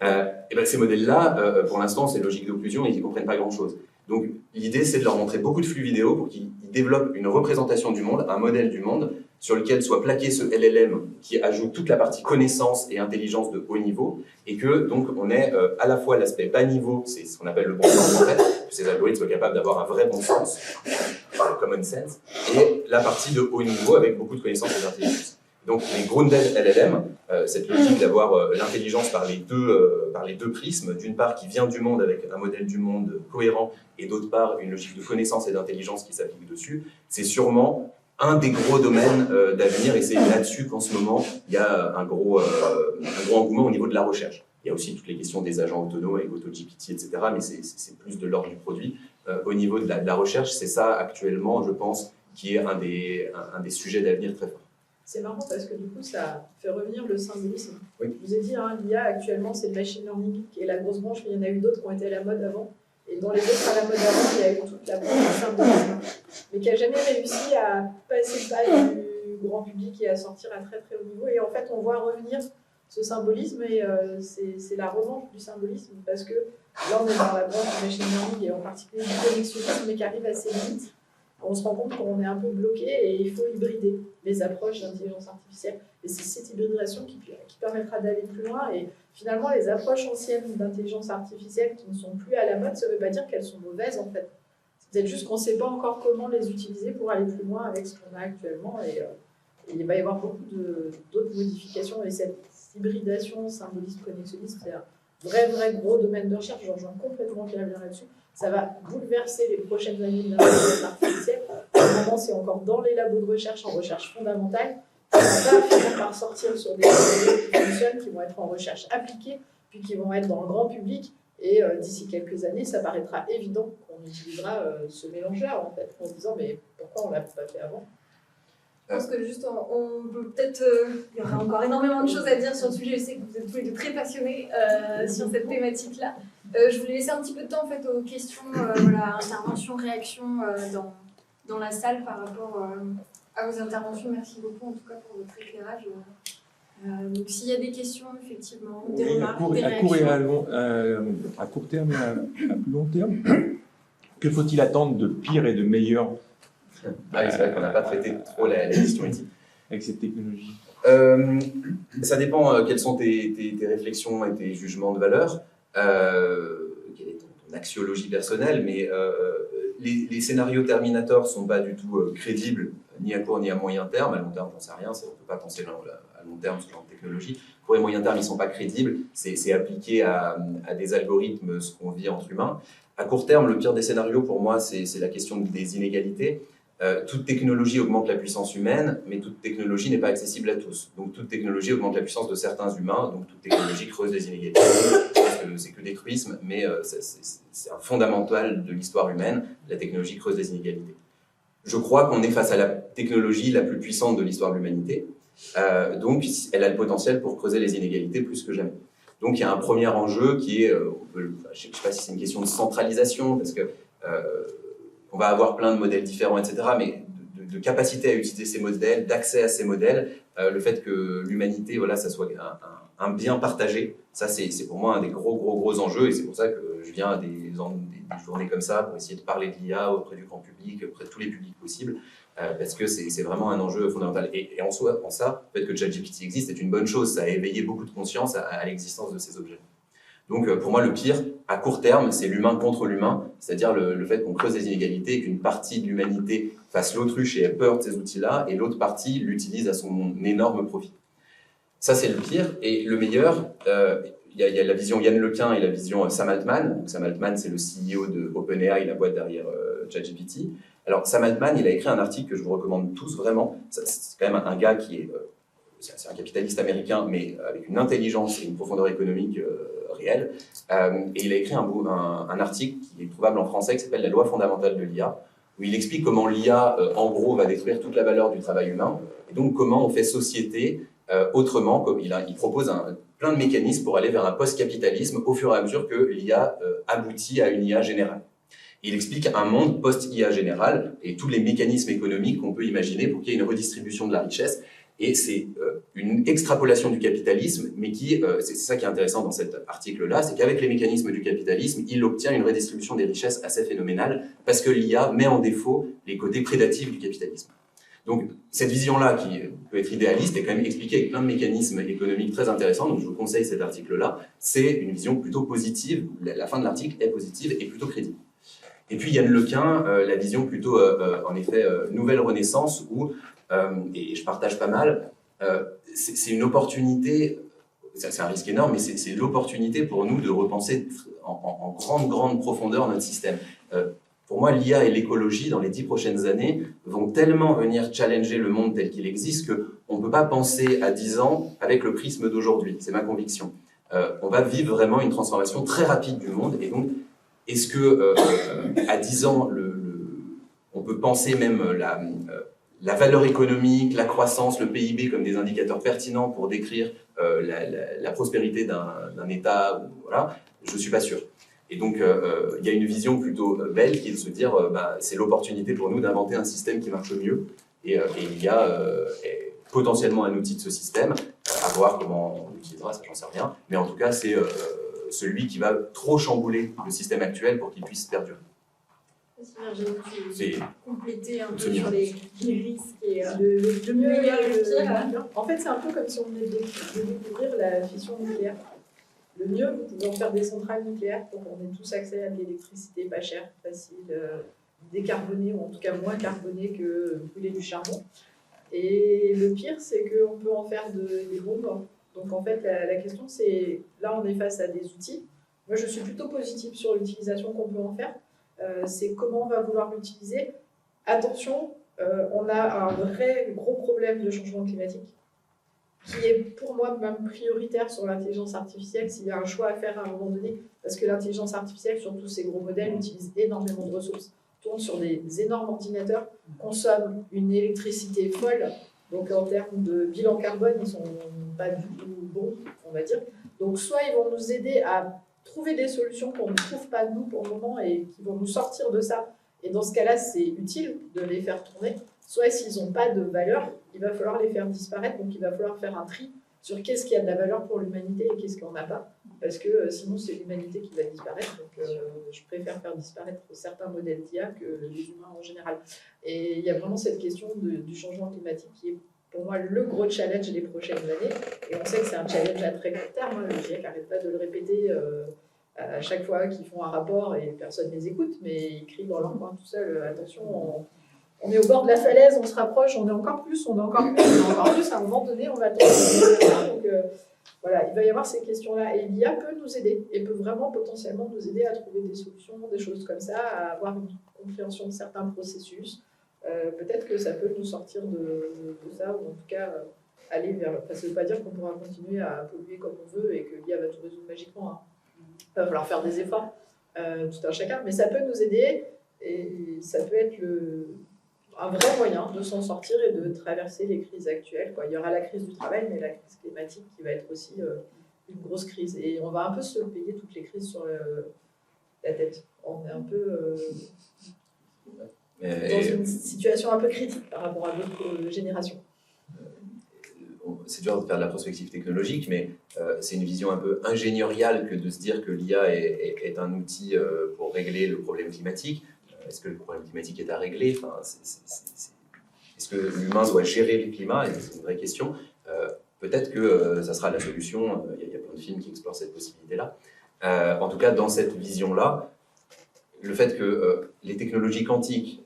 Et ben ces modèles-là, pour l'instant, c'est logique d'occlusion et ils ne comprennent pas grand-chose. Donc l'idée, c'est de leur montrer beaucoup de flux vidéo pour qu'ils développent une représentation du monde, un modèle du monde, sur lequel soit plaqué ce LLM qui ajoute toute la partie connaissance et intelligence de haut niveau, et que donc on ait à la fois l'aspect bas niveau, c'est ce qu'on appelle le bon sens en fait, que ces algorithmes soient capables d'avoir un vrai bon sens, le common sense, et la partie de haut niveau avec beaucoup de connaissances et d'intelligence. Donc les grounded LLM, cette logique d'avoir l'intelligence par les deux prismes, d'une part qui vient du monde avec un modèle du monde cohérent, et d'autre part une logique de connaissance et d'intelligence qui s'applique dessus, c'est sûrement un des gros domaines d'avenir, et c'est là-dessus qu'en ce moment il y a un gros engouement au niveau de la recherche. Il y a aussi toutes les questions des agents autonomes avec AutoGPT, etc., mais c'est plus de l'ordre du produit. Au niveau de la recherche, c'est ça actuellement, je pense, qui est un des sujets d'avenir très fort. C'est marrant parce que du coup, ça fait revenir le symbolisme. Oui. Je vous ai dit, l'IA actuellement, c'est le machine learning qui est la grosse branche, mais il y en a eu d'autres qui ont été à la mode avant. Et dans les autres à la mode avant, il y a eu toute la branche du symbolisme, mais qui n'a jamais réussi à passer le pas du grand public et à sortir à très haut niveau. Et en fait, on voit revenir ce symbolisme et c'est la revanche du symbolisme parce que là, on est dans la branche du machine learning et en particulier du connexionnisme, mais qui arrive à ses limites. On se rend compte qu'on est un peu bloqué et il faut hybrider les approches d'intelligence artificielle. Et c'est cette hybridation qui permettra d'aller plus loin. Et finalement, les approches anciennes d'intelligence artificielle qui ne sont plus à la mode, ça ne veut pas dire qu'elles sont mauvaises en fait. C'est peut-être juste qu'on ne sait pas encore comment les utiliser pour aller plus loin avec ce qu'on a actuellement. Et il va y avoir beaucoup d'autres modifications. Et cette hybridation, symbolisme, connexionnisme, c'est un vrai gros domaine de recherche. Je rejoins complètement Pierre là-dessus. Ça va bouleverser les prochaines années de l'intelligence artificielle. Pour le moment, c'est encore dans les labos de recherche, en recherche fondamentale. Ça va finir par sortir sur des technologies qui fonctionnent, qui vont être en recherche appliquée, puis qui vont être dans le grand public. Et d'ici quelques années, ça paraîtra évident qu'on utilisera ce mélange-là, en fait, en se disant, mais pourquoi on ne l'a pas fait avant ? Je pense que juste, on peut peut-être... il y aura encore énormément de choses à dire sur le sujet. Je sais que vous êtes tous les deux très passionnés sur cette thématique-là. Je voulais laisser un petit peu de temps en fait, aux questions, interventions, réactions dans la salle par rapport à vos interventions. Merci beaucoup en tout cas pour votre éclairage. Donc s'il y a des questions, effectivement, des remarques, des réactions. À court terme et à plus long terme, que faut-il attendre de pire et de meilleur C'est vrai qu'on n'a pas traité trop la question éthique. avec cette technologie? Ça dépend quelles sont tes réflexions et tes jugements de valeur. Quelle est ton axiologie personnelle, mais les scénarios Terminator ne sont pas du tout crédibles, ni à court ni à moyen terme. À long terme, j'en sais rien, on ne peut pas penser à long terme ce genre de technologie. Pour les moyens termes, ils ne sont pas crédibles, c'est appliqué à des algorithmes, ce qu'on vit entre humains. À court terme, le pire des scénarios, pour moi, c'est la question des inégalités. Toute technologie augmente la puissance humaine, mais toute technologie n'est pas accessible à tous. Donc toute technologie augmente la puissance de certains humains, donc toute technologie creuse les inégalités. Je pense que c'est que des truismes, mais c'est un fondamental de l'histoire humaine, la technologie creuse les inégalités. Je crois qu'on est face à la technologie la plus puissante de l'histoire de l'humanité, donc elle a le potentiel pour creuser les inégalités plus que jamais. Donc il y a un premier enjeu qui est, je ne sais pas si c'est une question de centralisation, parce que on va avoir plein de modèles différents, etc., mais de capacité à utiliser ces modèles, d'accès à ces modèles, le fait que l'humanité, voilà, ça soit un bien partagé, ça c'est pour moi un des gros enjeux, et c'est pour ça que je viens à des journées comme ça pour essayer de parler de l'IA auprès du grand public, auprès de tous les publics possibles, parce que c'est vraiment un enjeu fondamental. Et en ça, le fait que ChatGPT existe est une bonne chose, ça a éveillé beaucoup de conscience à l'existence de ces objets. Donc pour moi, le pire, à court terme, c'est l'humain contre l'humain, c'est-à-dire le fait qu'on creuse les inégalités, qu'une partie de l'humanité fasse l'autruche et ait peur de ces outils-là, et l'autre partie l'utilise à son énorme profit. Ça, c'est le pire. Et le meilleur, il y a la vision Yann Lequin et la vision Sam Altman. Donc, Sam Altman, c'est le CEO de OpenAI, la boîte derrière ChatGPT. Alors, Sam Altman, il a écrit un article que je vous recommande tous, vraiment. C'est quand même un gars qui est... c'est un capitaliste américain, mais avec une intelligence et une profondeur économique réelle. Et il a écrit un article qui est trouvable en français, qui s'appelle « La loi fondamentale de l'IA », où il explique comment l'IA, en gros, va détruire toute la valeur du travail humain, et donc comment on fait société autrement, comme il propose plein de mécanismes pour aller vers un post-capitalisme au fur et à mesure que l'IA aboutit à une IA générale. Il explique un monde post-IA générale et tous les mécanismes économiques qu'on peut imaginer pour qu'il y ait une redistribution de la richesse. Et c'est une extrapolation du capitalisme, mais c'est ça qui est intéressant dans cet article-là, c'est qu'avec les mécanismes du capitalisme, il obtient une redistribution des richesses assez phénoménale, parce que l'IA met en défaut les côtés prédatifs du capitalisme. Donc cette vision-là, qui peut être idéaliste, est quand même expliquée avec plein de mécanismes économiques très intéressants, donc je vous conseille cet article-là. C'est une vision plutôt positive, la fin de l'article est positive et plutôt crédible. Et puis Yann Lequin, la vision plutôt, en effet, nouvelle renaissance, où et je partage pas mal, c'est une opportunité, c'est un risque énorme, mais c'est l'opportunité pour nous de repenser en grande profondeur notre système. Pour moi, l'IA et l'écologie, dans les 10 prochaines années, vont tellement venir challenger le monde tel qu'il existe qu'on ne peut pas penser à 10 ans avec le prisme d'aujourd'hui, c'est ma conviction. On va vivre vraiment une transformation très rapide du monde, et donc, est-ce que à 10 ans, on peut penser même la valeur économique, la croissance, le PIB comme des indicateurs pertinents pour décrire la prospérité d'un État, voilà, je ne suis pas sûr. Et donc, il y a une vision plutôt belle qui est de se dire c'est l'opportunité pour nous d'inventer un système qui marche mieux. Et l'IA est potentiellement un outil de ce système, à voir comment on l'utilisera, ça j'en sais rien. Mais en tout cas, c'est celui qui va trop chambouler le système actuel pour qu'il puisse perdurer. J'ai complété un peu Absolument. sur les risques et Le mieux le meilleur et le pire. pire. En fait, c'est un peu comme si on venait de découvrir la fission nucléaire. Le mieux, vous pouvez en faire des centrales nucléaires pour qu'on ait tous accès à de l'électricité pas chère, facile, décarbonée, ou en tout cas moins carbonée que brûler du charbon. Et le pire, c'est qu'on peut en faire des bombes. Donc en fait, la question, c'est, là, on est face à des outils. Moi, je suis plutôt positive sur l'utilisation qu'on peut en faire. C'est comment on va vouloir l'utiliser. Attention, on a un vrai gros problème de changement climatique qui est pour moi même prioritaire sur l'intelligence artificielle s'il y a un choix à faire à un moment donné, parce que l'intelligence artificielle, sur tous ces gros modèles, utilise énormément de ressources, tourne sur des énormes ordinateurs, consomme une électricité folle, donc en termes de bilan carbone, ils sont pas du tout bons, on va dire. Donc soit ils vont nous aider à trouver des solutions qu'on ne trouve pas nous pour le moment et qui vont nous sortir de ça, et dans ce cas-là, c'est utile de les faire tourner. Soit s'ils n'ont pas de valeur, il va falloir les faire disparaître, donc il va falloir faire un tri sur qu'est-ce qui a de la valeur pour l'humanité et qu'est-ce qui n'en a pas, parce que sinon c'est l'humanité qui va disparaître, donc je préfère faire disparaître certains modèles d'IA que les humains en général. Et il y a vraiment cette question du changement climatique qui est pour moi le gros challenge des prochaines années, et on sait que c'est un challenge à très court terme, le GIEC n'arrête pas de le répéter à chaque fois qu'ils font un rapport et personne ne les écoute, mais ils crient dans leur coin tout seuls, attention, on est au bord de la falaise, on se rapproche, on est encore plus, on est encore plus, on est encore plus, à un moment donné, on va tomber. Donc voilà, il va y avoir ces questions-là. Et l'IA peut nous aider, et peut vraiment potentiellement nous aider à trouver des solutions, des choses comme ça, à avoir une compréhension de certains processus. Peut-être que ça peut nous sortir de ça, ou en tout cas aller vers... Enfin, ça ne veut pas dire qu'on pourra continuer à polluer comme on veut et que l'IA va tout résoudre magiquement. Hein. Il va falloir faire des efforts, tout un chacun, mais ça peut nous aider, et ça peut être un vrai moyen de s'en sortir et de traverser les crises actuelles, quoi. Il y aura la crise du travail, mais la crise climatique qui va être aussi une grosse crise. Et on va un peu se payer toutes les crises sur la tête. On est un peu dans une situation un peu critique par rapport à d'autres générations. C'est dur de faire de la prospective technologique, mais c'est une vision un peu ingénieriale que de se dire que l'IA est un outil pour régler le problème climatique. Est-ce que le problème climatique est à régler? Enfin, est-ce que l'humain doit gérer le climat? C'est une vraie question. Peut-être que ça sera la solution. Il y a plein de films qui explorent cette possibilité-là. En tout cas, dans cette vision-là, le fait que les technologies quantiques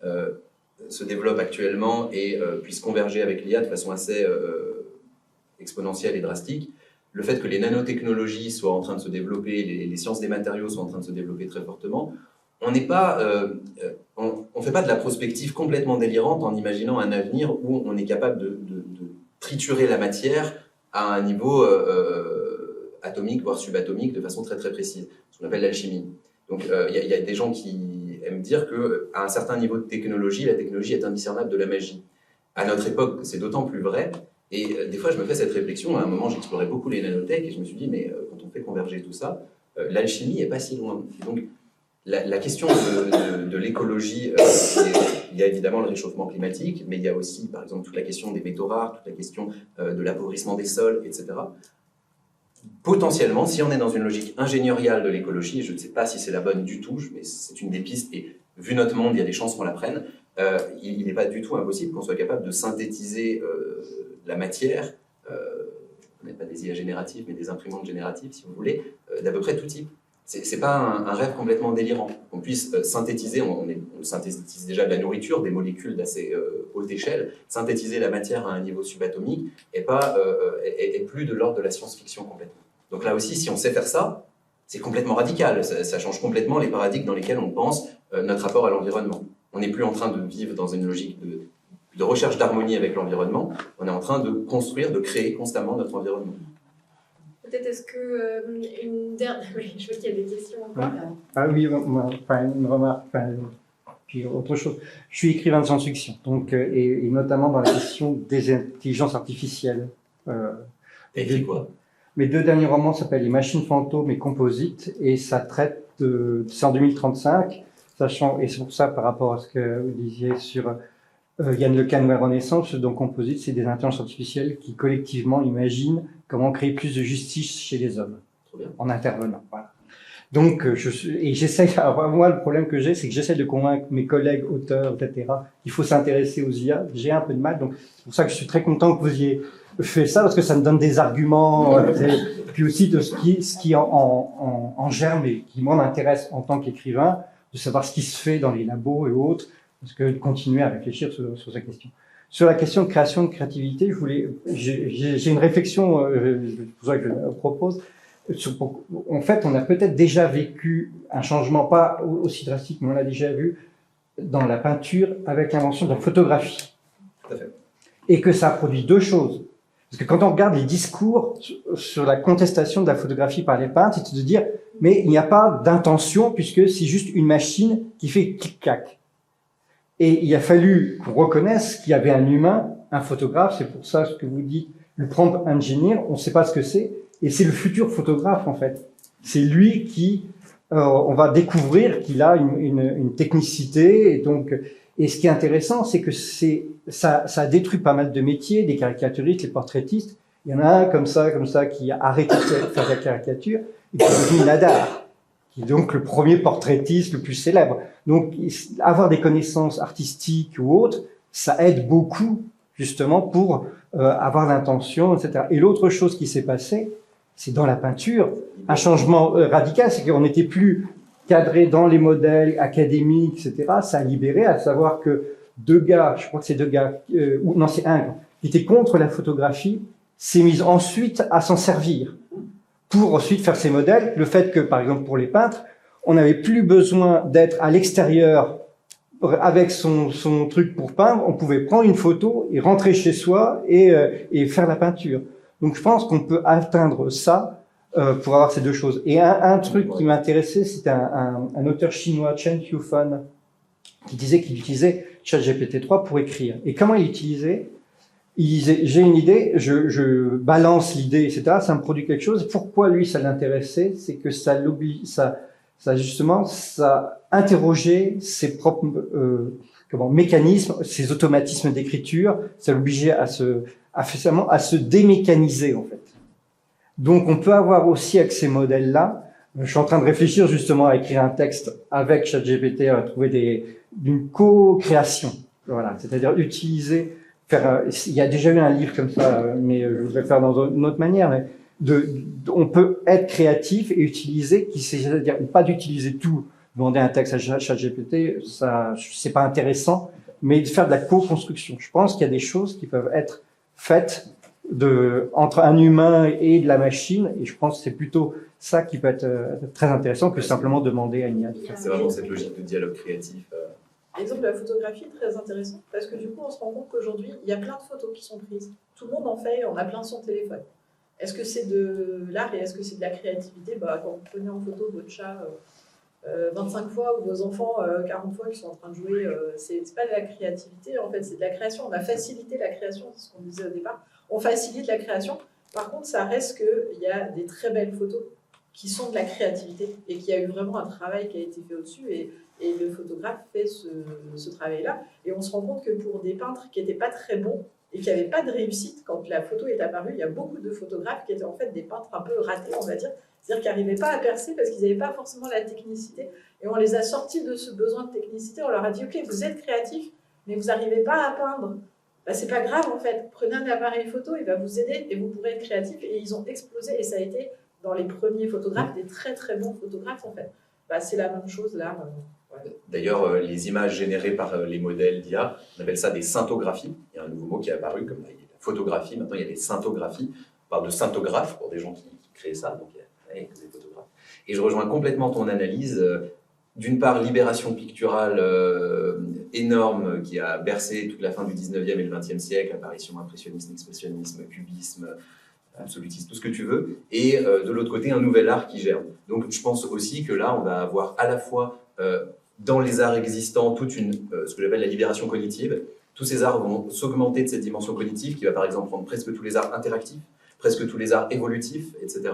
se développent actuellement et puissent converger avec l'IA de façon assez exponentielle et drastique, le fait que les nanotechnologies soient en train de se développer, les sciences des matériaux sont en train de se développer très fortement, on n'est pas, on fait pas de la prospective complètement délirante en imaginant un avenir où on est capable de triturer la matière à un niveau atomique, voire subatomique, de façon très très précise, ce qu'on appelle l'alchimie. Donc il y a des gens qui aiment dire qu'à un certain niveau de technologie, la technologie est indiscernable de la magie. À notre époque, c'est d'autant plus vrai, et des fois je me fais cette réflexion, à un moment j'explorais beaucoup les nanotech, et je me suis dit, mais quand on fait converger tout ça, l'alchimie n'est pas si loin. Et donc, la question de l'écologie, il y a évidemment le réchauffement climatique, mais il y a aussi, par exemple, toute la question des métaux rares, toute la question de l'appauvrissement des sols, etc. Potentiellement, si on est dans une logique ingénieriale de l'écologie, je ne sais pas si c'est la bonne du tout, mais c'est une des pistes, et vu notre monde, il y a des chances qu'on la prenne, il n'est pas du tout impossible qu'on soit capable de synthétiser la matière, on n'est pas des IA génératives, mais des imprimantes génératives, si vous voulez, d'à peu près tout type. C'est pas un rêve complètement délirant. Qu'on puisse synthétiser, on synthétise déjà de la nourriture, des molécules d'assez haute échelle, synthétiser la matière à un niveau subatomique et plus de l'ordre de la science-fiction complètement. Donc là aussi, si on sait faire ça, c'est complètement radical. Ça change complètement les paradigmes dans lesquels on pense notre rapport à l'environnement. On n'est plus en train de vivre dans une logique de recherche d'harmonie avec l'environnement, on est en train de construire, de créer constamment notre environnement. Peut-être est-ce que une dernière... Oui, je vois qu'il y a des questions encore. Ah oui, une remarque, puis autre chose. Je suis écrivain de science-fiction, donc, et notamment dans la question des intelligences artificielles. Et écrit quoi? Mes deux derniers romans s'appellent Les machines fantômes et Composites, et ça traite c'est en 2035, sachant, et c'est pour ça par rapport à ce que vous disiez sur Yann Le Cun ou la Renaissance, donc Composites, c'est des intelligences artificielles qui collectivement imaginent comment créer plus de justice chez les hommes en intervenant. Voilà. Donc, j'essaie. Alors moi, le problème que j'ai, c'est que j'essaie de convaincre mes collègues auteurs, etc., qu'il faut s'intéresser aux IA. J'ai un peu de mal, donc c'est pour ça que je suis très content que vous ayez fait ça, parce que ça me donne des arguments, puis aussi de ce qui en germe et qui moi m'intéresse en tant qu'écrivain, de savoir ce qui se fait dans les labos et autres, parce que de continuer à réfléchir sur cette question. Sur la question de création, de créativité, j'ai une réflexion, c'est pour ça que je la propose. En fait, on a peut-être déjà vécu un changement, pas aussi drastique, mais on l'a déjà vu dans la peinture avec l'invention de la photographie. Tout à fait. Et que ça a produit deux choses. Parce que quand on regarde les discours sur la contestation de la photographie par les peintres, c'est de dire, mais il n'y a pas d'intention puisque c'est juste une machine qui fait clic-clac. Et il a fallu qu'on reconnaisse qu'il y avait un humain, un photographe, c'est pour ça ce que vous dites, le prompt engineer, on ne sait pas ce que c'est, et c'est le futur photographe en fait. C'est lui qui, on va découvrir qu'il a une technicité, et donc, et ce qui est intéressant, c'est que ça détruit pas mal de métiers, des caricaturistes, les portraitistes. Il y en a un comme ça, qui a arrêté de faire de la caricature, et qui est devenu Nadar, qui est donc le premier portraitiste le plus célèbre. Donc, avoir des connaissances artistiques ou autres, ça aide beaucoup, justement, pour avoir l'intention, etc. Et l'autre chose qui s'est passée, c'est dans la peinture. Un changement radical, c'est qu'on n'était plus cadré dans les modèles académiques, etc. Ça a libéré, à savoir que deux gars, je crois que c'est deux gars, non c'est un, qui était contre la photographie, s'est mis ensuite à s'en servir pour ensuite faire ses modèles. Le fait que, par exemple, pour les peintres, on n'avait plus besoin d'être à l'extérieur avec son truc pour peindre, on pouvait prendre une photo et rentrer chez soi et faire la peinture. Donc je pense qu'on peut atteindre ça pour avoir ces deux choses. Et un truc qui m'intéressait, c'était un auteur chinois, Chen Qiufan, qui disait qu'il utilisait ChatGPT-3 pour écrire. Et comment il utilisait? Il disait, j'ai une idée, je balance l'idée, etc. Ça me produit quelque chose. Pourquoi lui, ça l'intéressait? C'est que ça interrogeait ses propres mécanismes, ses automatismes d'écriture. Ça l'obligeait à se démécaniser, en fait. Donc, on peut avoir aussi avec ces modèles-là, je suis en train de réfléchir justement à écrire un texte avec ChatGPT, à trouver d'une co-création. Voilà. C'est-à-dire utiliser, il y a déjà eu un livre comme ça, mais je voudrais le faire dans une autre manière, mais on peut être créatif et utiliser, c'est-à-dire pas d'utiliser tout, demander un texte à ChatGPT, ça, c'est pas intéressant, mais de faire de la co-construction. Je pense qu'il y a des choses qui peuvent être faites entre un humain et de la machine, et je pense que c'est plutôt ça qui peut être très intéressant que simplement demander à une IA. C'est vraiment cette logique de dialogue créatif. L'exemple de la photographie est très intéressant parce que du coup, on se rend compte qu'aujourd'hui, il y a plein de photos qui sont prises. Tout le monde en fait, on a plein sur son téléphone. Est-ce que c'est de l'art et est-ce que c'est de la créativité? Quand vous prenez en photo votre chat 25 fois ou vos enfants 40 fois qui sont en train de jouer, c'est pas de la créativité, en fait, c'est de la création. On a facilité la création, c'est ce qu'on disait au départ. On facilite la création. Par contre, ça reste qu'il y a des très belles photos qui sont de la créativité et qu'il y a eu vraiment un travail qui a été fait au-dessus et le photographe fait ce travail-là. Et on se rend compte que pour des peintres qui n'étaient pas très bons et qui n'avaient pas de réussite, quand la photo est apparue, il y a beaucoup de photographes qui étaient en fait des peintres un peu ratés, on va dire. C'est-à-dire qu'ils n'arrivaient pas à percer parce qu'ils n'avaient pas forcément la technicité. Et on les a sortis de ce besoin de technicité. On leur a dit, OK, vous êtes créatifs, mais vous n'arrivez pas à peindre. C'est pas grave, en fait. Prenez un appareil photo, il va vous aider et vous pourrez être créatifs. Et ils ont explosé. Et ça a été, dans les premiers photographes, des très très bons photographes, en fait. C'est la même chose là. Ouais. D'ailleurs, les images générées par les modèles d'IA, on appelle ça des syntographies. Il y a un nouveau mot qui est apparu, comme la photographie. Maintenant, il y a des syntographies. On parle de syntographes pour des gens qui créent ça. Donc, il y a des photographes. Et je rejoins complètement ton analyse. D'une part, libération picturale énorme qui a bercé toute la fin du 19e et le 20e siècle, apparition impressionnisme, expressionnisme, cubisme, absolutisme, tout ce que tu veux, et de l'autre côté, un nouvel art qui germe. Donc je pense aussi que là, on va avoir à la fois dans les arts existants toute ce que j'appelle la libération cognitive. Tous ces arts vont s'augmenter de cette dimension cognitive qui va par exemple prendre presque tous les arts interactifs, presque tous les arts évolutifs, etc.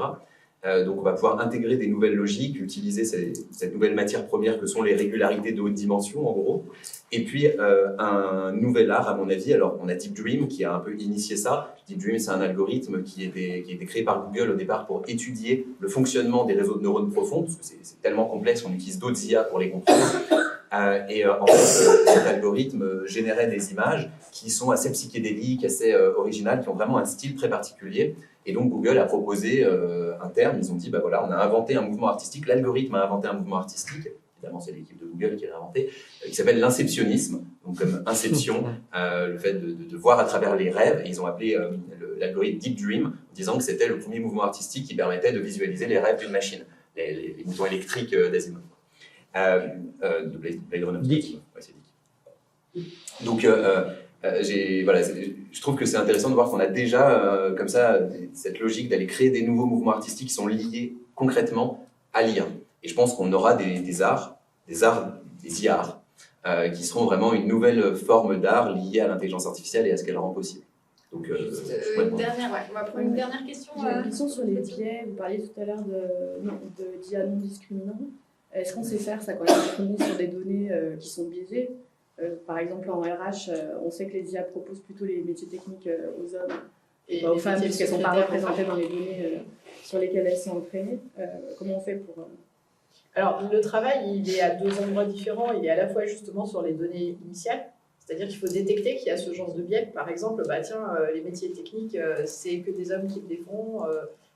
Donc on va pouvoir intégrer des nouvelles logiques, utiliser cette nouvelle matière première que sont les régularités de haute dimension en gros. Et puis un nouvel art à mon avis, alors on a Deep Dream qui a un peu initié ça. Deep Dream c'est un algorithme qui a été créé par Google au départ pour étudier le fonctionnement des réseaux de neurones profonds, parce que c'est tellement complexe qu'on utilise d'autres IA pour les comprendre. En fait cet algorithme générait des images qui sont assez psychédéliques, assez originales, qui ont vraiment un style très particulier. Et donc Google a proposé un terme, ils ont dit, voilà, on a inventé un mouvement artistique, l'algorithme a inventé un mouvement artistique, évidemment c'est l'équipe de Google qui l'a inventé, qui s'appelle l'inceptionnisme, donc comme inception, le fait de voir à travers les rêves, et ils ont appelé l'algorithme Deep Dream, en disant que c'était le premier mouvement artistique qui permettait de visualiser les rêves d'une machine, les mouvements électriques d'Asimov. De Blade Runner. Dick. Ouais, c'est Dick. Donc, je trouve que c'est intéressant de voir qu'on a déjà comme ça cette logique d'aller créer des nouveaux mouvements artistiques qui sont liés concrètement à l'IA. Et je pense qu'on aura des arts, des IAR, qui seront vraiment une nouvelle forme d'art liée à l'intelligence artificielle et à ce qu'elle rend possible. Donc, on va prendre une dernière question. J'ai une question sur les biais. Vous parliez tout à l'heure d'IA non discriminant. Est-ce qu'on sait faire ça quand on est sur des données qui sont biaisées? Par exemple, en RH, on sait que les IA proposent plutôt les métiers techniques aux hommes et aux femmes, puisqu'elles ne sont pas représentées dans les données sur lesquelles elles sont entraînées. Comment on fait pour... Alors, le travail, il est à deux endroits différents. Il est à la fois justement sur les données initiales, c'est-à-dire qu'il faut détecter qu'il y a ce genre de biais. Par exemple, les métiers techniques, c'est que des hommes qui le font.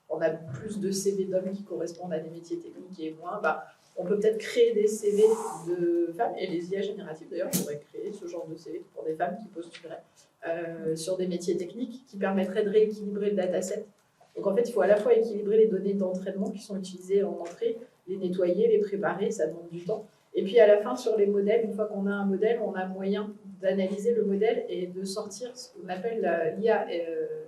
on a plus de CV d'hommes qui correspondent à des métiers techniques et moins, on peut peut-être créer des CV de femmes, et les IA génératives d'ailleurs pourraient créer ce genre de CV pour des femmes qui postuleraient sur des métiers techniques qui permettraient de rééquilibrer le dataset. Donc en fait, il faut à la fois équilibrer les données d'entraînement qui sont utilisées en entrée, les nettoyer, les préparer, ça demande du temps. Et puis à la fin, sur les modèles, une fois qu'on a un modèle, on a moyen d'analyser le modèle et de sortir ce qu'on appelle l'IA,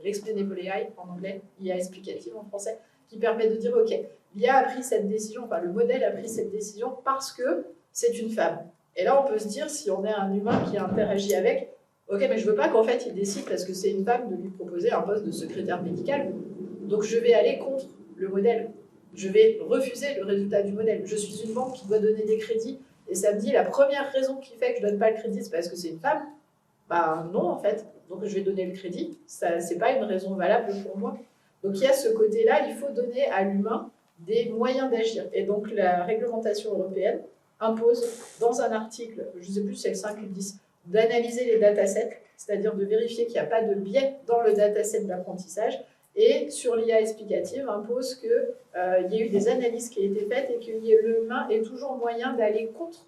l'explainable AI en anglais, IA explicative en français, qui permet de dire, OK, l'IA a pris cette décision, enfin le modèle a pris cette décision parce que c'est une femme. Et là, on peut se dire, si on est un humain qui interagit avec, OK, mais je veux pas qu'en fait, il décide parce que c'est une femme de lui proposer un poste de secrétaire médical. Donc je vais aller contre le modèle. Je vais refuser le résultat du modèle. Je suis une banque qui doit donner des crédits et ça me dit la première raison qui fait que je ne donne pas le crédit, c'est parce que c'est une femme. Non, en fait. Donc je vais donner le crédit. Ce n'est pas une raison valable pour moi. Donc il y a ce côté-là, il faut donner à l'humain des moyens d'agir. Et donc la réglementation européenne impose dans un article, je ne sais plus si c'est le 5 ou le 10, d'analyser les datasets, c'est-à-dire de vérifier qu'il n'y a pas de biais dans le dataset d'apprentissage. Et sur l'IA explicative, impose qu'il y ait eu des analyses qui aient été faites et que l'humain ait toujours moyen d'aller contre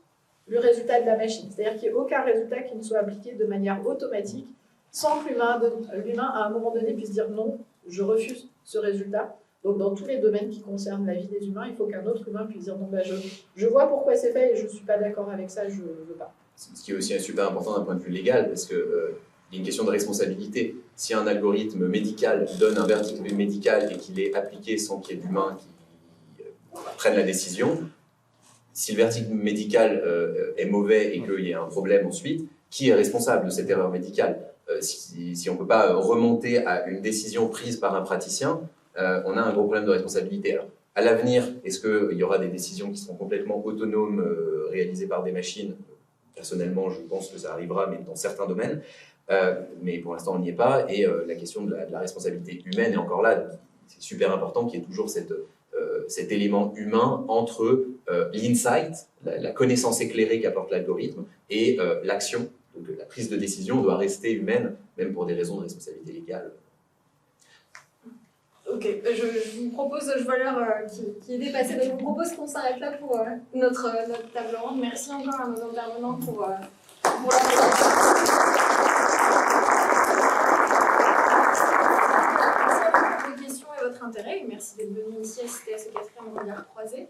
le résultat de la machine. C'est-à-dire qu'il n'y ait aucun résultat qui ne soit appliqué de manière automatique sans que l'humain, à un moment donné, puisse dire non, je refuse ce résultat. Donc dans tous les domaines qui concernent la vie des humains, il faut qu'un autre humain puisse dire non, je vois pourquoi c'est fait et je ne suis pas d'accord avec ça, je ne veux pas. Ce qui est aussi super important d'un point de vue légal, parce que il y a une question de responsabilité. Si un algorithme médical donne un verdict médical et qu'il est appliqué sans qu'il y ait d'humain qui prenne la décision, si le verdict médical est mauvais et qu'il y ait un problème ensuite, qui est responsable de cette erreur médicale? Si on ne peut pas remonter à une décision prise par un praticien, on a un gros problème de responsabilité. Alors, à l'avenir, est-ce qu'il y aura des décisions qui seront complètement autonomes, réalisées par des machines? Personnellement, je pense que ça arrivera, mais dans certains domaines. Mais pour l'instant, on n'y est pas. Et la question de la responsabilité humaine est encore là. C'est super important qu'il y ait toujours cet élément humain entre l'insight, la connaissance éclairée qu'apporte l'algorithme, et l'action. Donc la prise de décision doit rester humaine, même pour des raisons de responsabilité légale. Ok, je vous propose, je vois l'heure qui est dépassée, donc je vous propose qu'on s'arrête là pour notre table ronde. Merci encore à nos intervenants pour la présentation. Merci à vous pour vos questions et votre intérêt. Et merci d'être venus ici assister à ce 4e regard croisé.